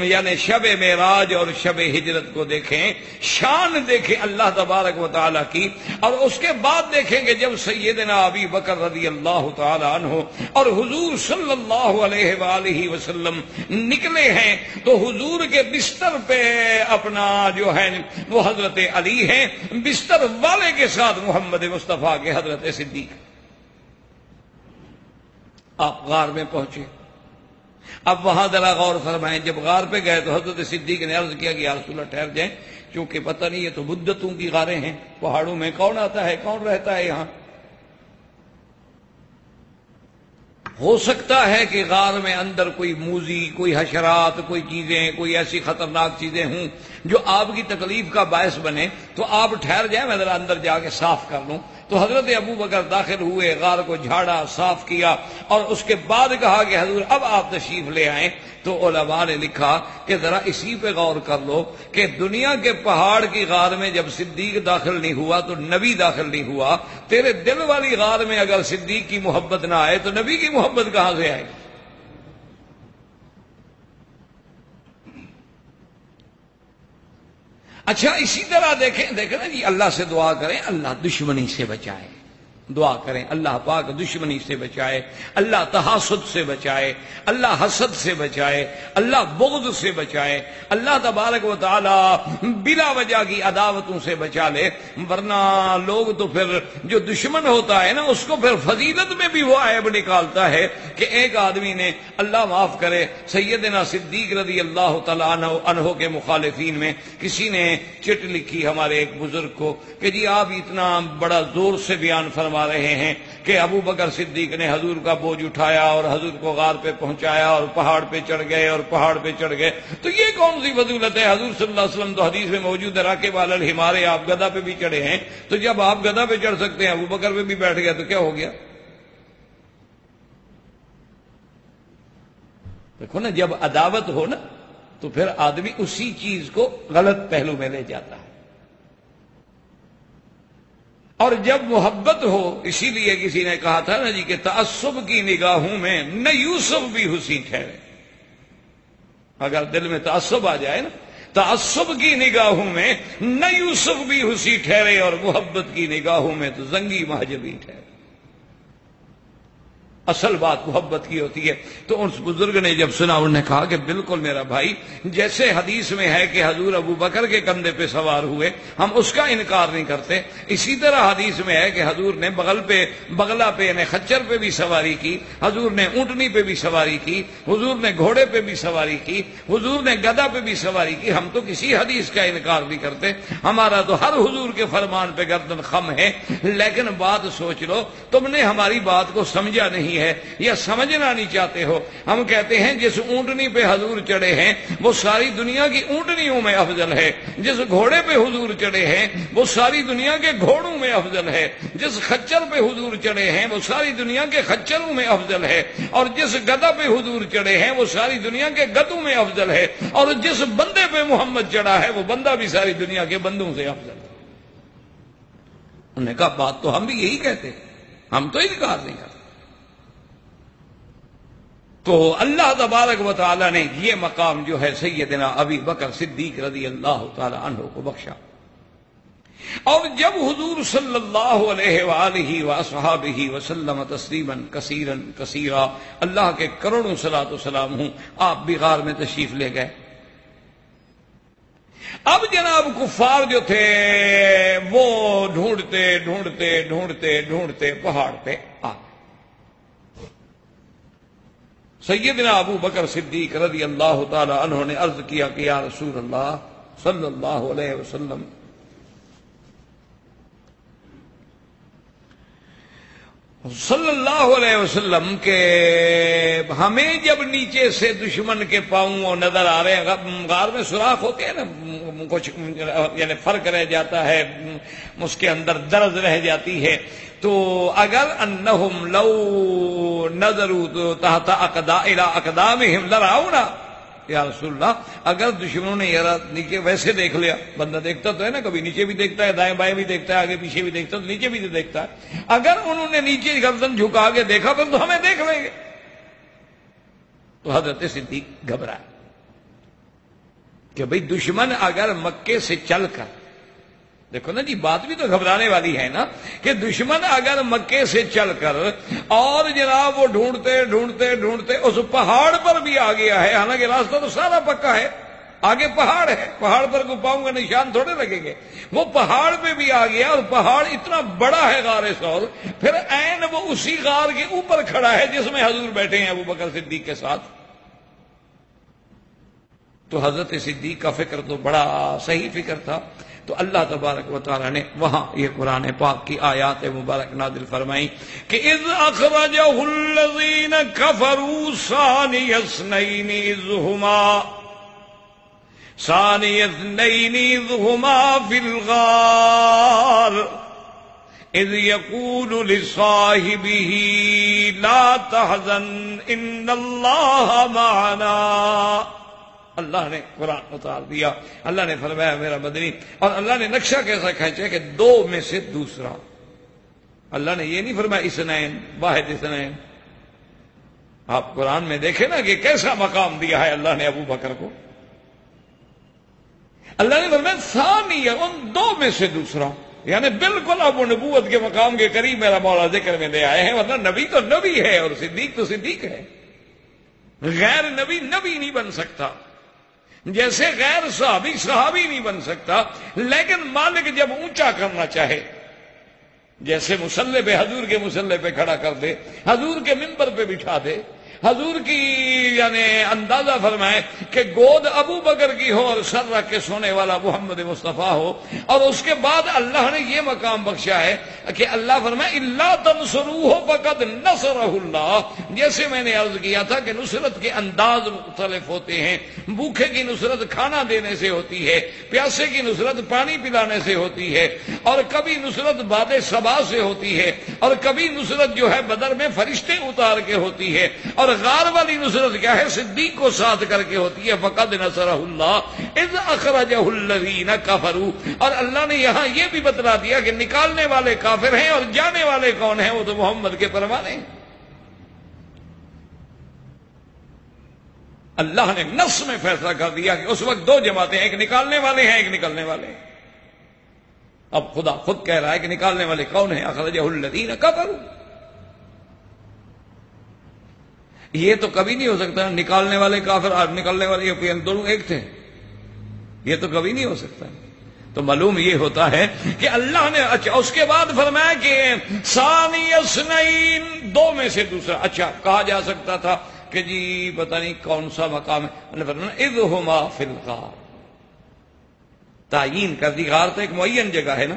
یعنی شب معراج اور شب ہجرت کو دیکھیں، شان دیکھیں اللہ تبارک و تعالیٰ کی، اور اس کے بعد دیکھیں کہ جب سیدنا ابی بکر رضی اللہ تعالی عنہ اور حضور صلی اللہ علیہ وآلہ وسلم نکلے ہیں تو حضور کے بستر پہ اپنا جو ہے وہ حضرت علی ہیں، بستر والے کے ساتھ محمد مصطفیٰ کے حضرت صدیق۔ آپ غار میں پہنچے، اب وہاں ذرا غور فرمائیں، جب غار پہ گئے تو حضرت صدیق نے عرض کیا کہ یا رسول اللہ ٹھہر جائیں، کیونکہ پتہ نہیں یہ تو مدتوں کی غاریں ہیں، پہاڑوں میں کون آتا ہے کون رہتا ہے یہاں، ہو سکتا ہے کہ غار میں اندر کوئی موذی، کوئی حشرات، کوئی چیزیں، کوئی ایسی خطرناک چیزیں ہوں جو آپ کی تکلیف کا باعث بنے، تو آپ ٹھہر جائیں میں ذرا اندر جا کے صاف کر لوں۔ تو حضرت ابو بکر داخل ہوئے، غار کو جھاڑا، صاف کیا، اور اس کے بعد کہا کہ حضور اب آپ تشریف لے آئیں۔ تو علماء نے لکھا کہ ذرا اسی پہ غور کر لو کہ دنیا کے پہاڑ کی غار میں جب صدیق داخل نہیں ہوا تو نبی داخل نہیں ہوا، تیرے دل والی غار میں اگر صدیق کی محبت نہ آئے تو نبی کی محبت کہاں سے آئے؟ اچھا اسی طرح دیکھیں نا جی، اللہ سے دعا کریں اللہ دشمنی سے بچائے، دعا کریں اللہ پاک دشمنی سے بچائے، اللہ تحاسد سے بچائے، اللہ حسد سے بچائے، اللہ بغض سے بچائے، اللہ تبارک و تعالی بلا وجہ کی عداوتوں سے بچا لے، ورنہ لوگ تو پھر جو دشمن ہوتا ہے نا اس کو پھر فضیلت میں بھی وہ عیب نکالتا ہے کہ ایک آدمی نے اللہ معاف کرے سیدنا صدیق رضی اللہ تعالیٰ عنہ کے مخالفین میں کسی نے چٹ لکھی ہمارے ایک بزرگ کو کہ جی آپ اتنا بڑا زور سے بیان فرما رہے ہیں کہ ابو بکر صدیق نے حضور کا بوجھ اٹھایا اور حضور کو غار پہ پہنچایا اور پہاڑ پہ چڑھ گئے اور پہاڑ پہ چڑھ گئے، تو یہ کون سی فضیلت ہے؟ حضور صلی اللہ علیہ وسلم تو حدیث میں موجود ہے راکب علی الحمار، آپ گدھا پہ بھی چڑھے ہیں، تو جب آپ گدھا پہ چڑھ سکتے ہیں ابو بکر پہ بھی بیٹھ گئے تو کیا ہو گیا؟ دیکھو نا جب عداوت ہو نا تو پھر آدمی اسی چیز کو غلط پہلو میں لے جاتا ہے، اور جب محبت ہو، اسی لیے کسی نے کہا تھا نا جی کہ تعصب کی نگاہوں میں نہ یوسف بھی حسین ٹھہرے۔ اگر دل میں تعصب آ جائے نا، تعصب کی نگاہوں میں نہ یوسف بھی حسین ٹھہرے اور محبت کی نگاہوں میں تو زنگی مہاجبی ٹھہرے۔ اصل بات محبت کی ہوتی ہے۔ تو اس بزرگ نے جب سنا انہوں نے کہا کہ بالکل میرا بھائی، جیسے حدیث میں ہے کہ حضور ابو بکر کے کندھے پہ سوار ہوئے، ہم اس کا انکار نہیں کرتے، اسی طرح حدیث میں ہے کہ حضور نے بغلہ پہ یعنی خچر پہ بھی سواری کی، حضور نے اونٹنی پہ بھی سواری کی، حضور نے گھوڑے پہ بھی سواری کی، حضور نے گدھا پہ بھی سواری کی۔ ہم تو کسی حدیث کا انکار نہیں کرتے، ہمارا تو ہر حضور کے فرمان پہ گردن خم ہے۔ لیکن بات سوچ لو، تم نے ہماری بات کو سمجھا نہیں ہے یا سمجھنا نہیں چاہتے ہو۔ ہم کہتے ہیں جس اونٹنی پہ حضور چڑھے ہیں وہ ساری دنیا کی اونٹنیوں میں افضل ہے، جس گھوڑے پہ حضور چڑھے ہیں وہ ساری دنیا کے گھوڑوں میں افضل ہے، جس خچر پہ حضور چڑھے ہیں وہ ساری دنیا کے خچروں میں افضل ہے، اور جس گدھا پہ حضور چڑھے ہیں وہ ساری دنیا کے گدھوں میں افضل ہے، اور جس بندے پہ محمد چڑھا ہے وہ بندہ بھی ساری دنیا کے بندوں سے افضل ہے۔ انہوں نے کہا بات تو ہم بھی یہی کہتے، ہم تو انکار نہیں کرتے۔ تو اللہ تبارک و تعالی نے یہ مقام جو ہے سیدنا ابی بکر صدیق رضی اللہ تعالی عنہ کو بخشا، اور جب حضور صلی اللہ علیہ وآلہ وصحابہ وسلم تسلیما کثیرا کثیرا، اللہ کے کروڑوں صلاۃ و سلام ہوں، آپ بھی غار میں تشریف لے گئے۔ اب جناب کفار جو تھے وہ ڈھونڈتے ڈھونڈتے ڈھونڈتے ڈھونڈتے پہاڑ پہ آ گئے۔ سیدنا ابو بکر صدیق رضی اللہ تعالی عنہ نے عرض کیا کہ یا رسول اللہ صلی اللہ علیہ وسلم، صلی اللہ علیہ وسلم کہ ہمیں جب نیچے سے دشمن کے پاؤں نظر آ رہے ہیں، غار میں سوراخ ہوتے ہیں نا، کچھ یعنی فرق رہ جاتا ہے، اس کے اندر درز رہ جاتی ہے، تو اگر انہم لو نظروا تحت اقدامہم لرعونا، یا رسول اللہ اگر دشمنوں نے نیچے ویسے دیکھ لیا، بندہ دیکھتا تو ہے نا، کبھی نیچے بھی دیکھتا ہے، دائیں بائیں بھی دیکھتا ہے، آگے پیچھے بھی دیکھتا ہے، تو نیچے بھی دیکھتا ہے، اگر انہوں نے نیچے گردن جھکا کے دیکھا پھر تو ہمیں دیکھ لیں گے۔ تو حضرت صدیق گھبرائے کہ بھئی دشمن اگر مکے سے چل کر، دیکھو نا جی بات بھی تو گھبرانے والی ہے نا، کہ دشمن اگر مکے سے چل کر اور جناب وہ ڈھونڈتے ڈھونڈتے ڈھونڈتے اس پہاڑ پر بھی آ گیا ہے، حالانکہ راستہ تو سارا پکا ہے، آگے پہاڑ ہے، پہاڑ پر کو پاؤں کا نشان تھوڑے لگیں گے، وہ پہاڑ پہ بھی آ گیا، اور پہاڑ اتنا بڑا ہے غار ثور، پھر عین وہ اسی غار کے اوپر کھڑا ہے جس میں حضور بیٹھے ہیں ابو بکر صدیق کے ساتھ۔ تو حضرت صدیق کا فکر تو بڑا صحیح فکر تھا، تو اللہ تبارک و تعالی نے وہاں یہ قرآن پاک کی آیات مبارک نازل فرمائی کہ اذ اخرجہ الذین کفروا ثانی اثنین اذ ہما فی الغار اذ یقول لصاحبہ لا تحزن ان اللہ معنا۔ اللہ نے قرآن اتار دیا، اللہ نے فرمایا میرا مدنی، اور اللہ نے نقشہ کیسا کھینچا کہ دو میں سے دوسرا، اللہ نے یہ نہیں فرمایا اثنین، واحد اثنین۔ آپ قرآن میں دیکھیں نا کہ کیسا مقام دیا ہے اللہ نے ابو بکر کو، اللہ نے فرمایا ثانی، ان دو میں سے دوسرا، یعنی بالکل اب وہ نبوت کے مقام کے قریب میرا مولا ذکر میں لے آئے ہیں، ورنہ نبی تو نبی ہے اور صدیق تو صدیق ہے، غیر نبی نبی نہیں بن سکتا، جیسے غیر صحابی صحابی نہیں بن سکتا، لیکن مالک جب اونچا کرنا چاہے، جیسے مصلی پہ حضور کے مصلی پہ کھڑا کر دے، حضور کے منبر پہ بٹھا دے، حضور کی یعنی اندازہ فرمائے کہ گود ابو بکر کی ہو اور سر رکھ کے سونے والا محمد مصطفیٰ ہو، اور اس کے بعد اللہ نے یہ مقام بخشا ہے کہ اللہ فرمائے الا تنصروہ فقد نصرہ اللہ۔ جیسے میں نے عرض کیا تھا کہ نصرت کے انداز مختلف ہوتے ہیں، بھوکے کی نصرت کھانا دینے سے ہوتی ہے، پیاسے کی نصرت پانی پلانے سے ہوتی ہے، اور کبھی نصرت باد صبا سے ہوتی ہے، اور کبھی نصرت جو ہے بدر میں فرشتے اتار کے ہوتی ہے، اور غار والی نصرت کیا ہے؟ صدیق کو ساتھ کر کے ہوتی ہے، فقد نصرہ اللہ اذ اخرجہ الذین کفروا۔ اور اللہ نے یہاں یہ بھی بتلا دیا کہ نکالنے والے کافر ہیں اور جانے والے کون ہیں؟ وہ تو محمد کے پروانے ہیں۔ اللہ نے نص میں فیصلہ کر دیا کہ اس وقت دو جماعتیں ہیں، ایک نکالنے والے ہیں، ایک نکلنے والے ہیں۔ اب خدا خود کہہ رہا ہے کہ نکالنے والے کون ہیں؟ اخرجہ الذین کفروا۔ یہ تو کبھی نہیں ہو سکتا، نکالنے والے کافر اور نکالنے والے یورپین دونوں ایک تھے، یہ تو کبھی نہیں ہو سکتا۔ تو معلوم یہ ہوتا ہے کہ اللہ نے اچھا اس کے بعد فرمایا کہ ثانی اثنین، دو میں سے دوسرا۔ اچھا کہا جا سکتا تھا کہ جی پتہ نہیں کون سا مقام ہے، اللہ نے فرمایا اذ ہما فی الغار، تعیین کر دی، غار تو ایک معین جگہ ہے نا،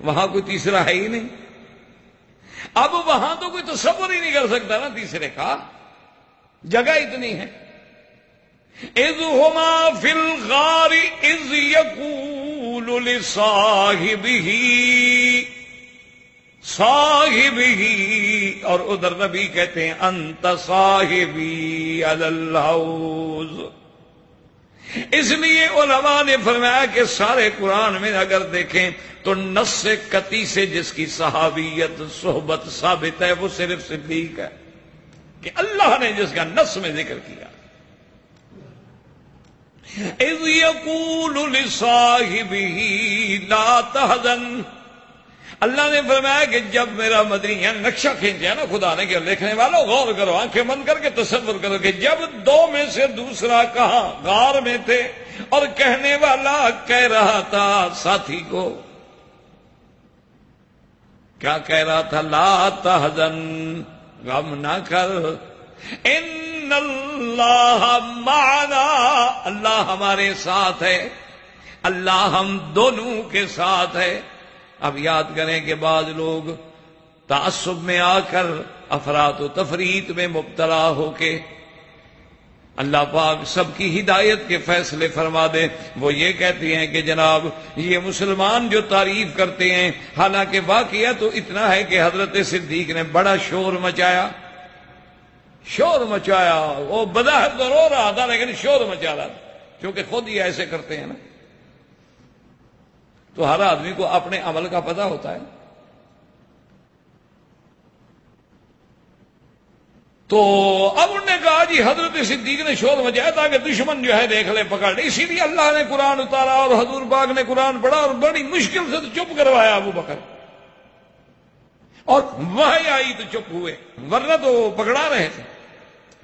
وہاں کوئی تیسرا ہے ہی نہیں، اب وہاں تو کوئی تصور ہی نہیں کر سکتا نا تیسرے کا، جگہ اتنی ہے۔ اذ ہما فی الغار اذ یقول لصاحبہ، اور ادھر نبی کہتے ہیں انت صاحبی علی الحوض۔ اس لیے علماء نے فرمایا کہ سارے قرآن میں اگر دیکھیں تو نص قطعی سے جس کی صحابیت صحبت ثابت ہے وہ صرف صدیق ہے، کہ اللہ نے جس کا نص میں ذکر کیا۔ اذ یقول لصاحبہ لا تحزن، اللہ نے فرمایا کہ جب میرا مدنی یہاں نقشہ کھینچا نا خدا نے کہ لکھنے والوں غور کرو، آنکھیں بند کر کے تصور کرو کہ جب دو میں سے دوسرا کہاں غار میں تھے اور کہنے والا کہہ رہا تھا ساتھی کو، کیا کہہ رہا تھا؟ لا تحزن، غم نہ کر، ان اللہ معنا، اللہ ہمارے ساتھ ہے، اللہ ہم دونوں کے ساتھ ہے۔ اب یاد کریں کہ بعض لوگ تعصب میں آ کر افراط و تفریط میں مبتلا ہو کے اللہ پاک سب کی ہدایت کے فیصلے فرما دے، وہ یہ کہتے ہیں کہ جناب یہ مسلمان جو تعریف کرتے ہیں، حالانکہ واقعہ تو اتنا ہے کہ حضرت صدیق نے بڑا شور مچایا، وہ بظاہر تو رو رہا تھا لیکن شور مچا رہا تھا، کیونکہ خود ہی ایسے کرتے ہیں نا، تو ہر آدمی کو اپنے عمل کا پتہ ہوتا ہے۔ تو اب انہوں نے کہا جی حضرت صدیق نے شور مچایا تاکہ دشمن جو ہے دیکھ لے پکڑ لے، اسی لیے اللہ نے قرآن اتارا اور حضور پاک نے قرآن پڑھا اور بڑی مشکل سے تو چپ کروایا ابو بکر، اور وحی آئی تو چپ ہوئے، ورنہ تو وہ پکڑا رہے تھے۔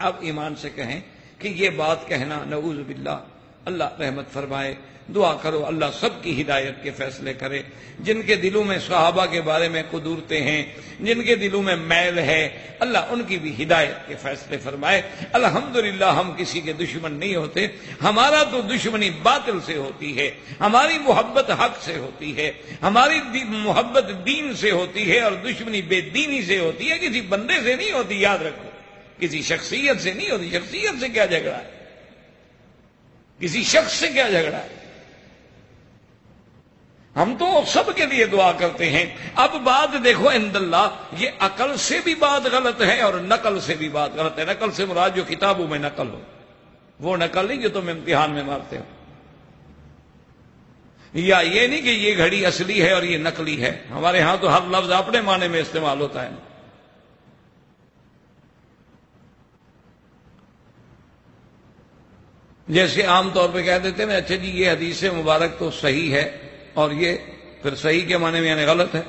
اب ایمان سے کہیں کہ یہ بات کہنا نعوذ باللہ، اللہ رحمت فرمائے، دعا کرو اللہ سب کی ہدایت کے فیصلے کرے، جن کے دلوں میں صحابہ کے بارے میں قدورتیں ہیں، جن کے دلوں میں میل ہے، اللہ ان کی بھی ہدایت کے فیصلے فرمائے۔ الحمدللہ ہم کسی کے دشمن نہیں ہوتے، ہمارا تو دشمنی باطل سے ہوتی ہے، ہماری محبت حق سے ہوتی ہے، ہماری محبت دین سے ہوتی ہے، اور دشمنی بے دینی سے ہوتی ہے، کسی بندے سے نہیں ہوتی، یاد رکھو، کسی شخصیت سے نہیں ہوتی۔ شخصیت سے کیا جھگڑا ہے؟ کسی شخص سے کیا جھگڑا ہے؟ ہم تو سب کے لیے دعا کرتے ہیں۔ اب بات دیکھو عند اللہ، یہ عقل سے بھی بات غلط ہے اور نقل سے بھی بات غلط ہے۔ نقل سے مراد جو کتابوں میں نقل ہو، وہ نقل نہیں جو تم امتحان میں مارتے ہو، یا یہ نہیں کہ یہ گھڑی اصلی ہے اور یہ نقلی ہے۔ ہمارے ہاں تو ہر لفظ اپنے معنی میں استعمال ہوتا ہے۔ جیسے عام طور پہ کہہ دیتے ہیں اچھا جی یہ حدیث مبارک تو صحیح ہے اور یہ پھر صحیح کے معنی میں یعنی غلط ہے۔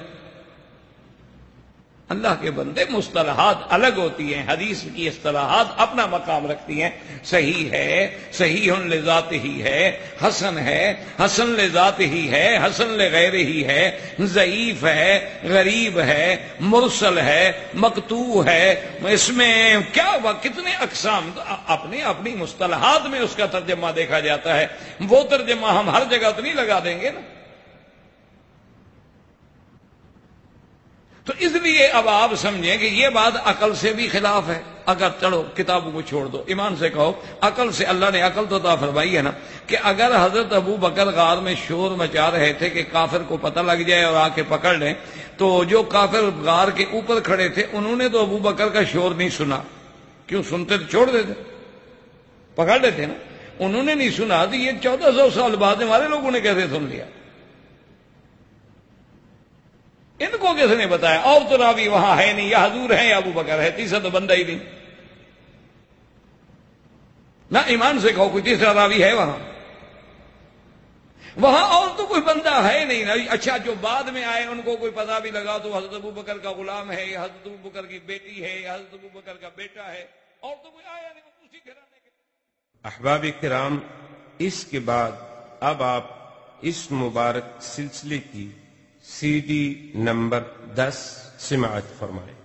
اللہ کے بندے مصطلحات الگ ہوتی ہیں، حدیث کی اصطلاحات اپنا مقام رکھتی ہیں۔ صحیح ہے، صحیح لذات ہی ہے، حسن لذات ہی ہے، حسن لغیر ہی ہے، ضعیف ہے، غریب ہے، مرسل ہے، مقطوع ہے، اس میں کیا کتنے اقسام، اپنی مصطلحات میں اس کا ترجمہ دیکھا جاتا ہے۔ وہ ترجمہ ہم ہر جگہ تو نہیں لگا دیں گے نا۔ تو اس لیے اب آپ سمجھیں کہ یہ بات عقل سے بھی خلاف ہے۔ اگر چلو کتابوں کو چھوڑ دو، ایمان سے کہو عقل سے، اللہ نے عقل تو عطا فرمائی ہے نا، کہ اگر حضرت ابو بکر غار میں شور مچا رہے تھے کہ کافر کو پتہ لگ جائے اور آ کے پکڑ لیں، تو جو کافر غار کے اوپر کھڑے تھے انہوں نے تو ابو بکر کا شور نہیں سنا۔ کیوں سنتے تو چھوڑ دیتے، پکڑ لیتے نا، انہوں نے نہیں سنا۔ تو یہ 1400 سال بعد ہمارے لوگوں نے کیسے سن لیا؟ ان کو کس نے بتایا؟ اور تو راوی وہاں ہے نہیں، یا حضور ہے یا ابو بکر ہے، تیسرا تو بندہ ہی نہیں نہ۔ ایمان سے کہو کوئی تیسرا راوی ہے وہاں اور تو کوئی بندہ ہے نہیں نا۔ اچھا جو بعد میں آئے ان کو کوئی پتہ بھی لگا تو حضرت ابو بکر کا غلام ہے، یا حضرت ابو بکر کی بیٹی ہے، یا حضرت ابو بکر کا بیٹا ہے، اور تو کوئی آیا نہیں، وہ اسی گھرانے کے. احباب کرام، اس کے بعد اب آپ اس مبارک سلسلے کی CD نمبر 10 سماعت فرمائیں.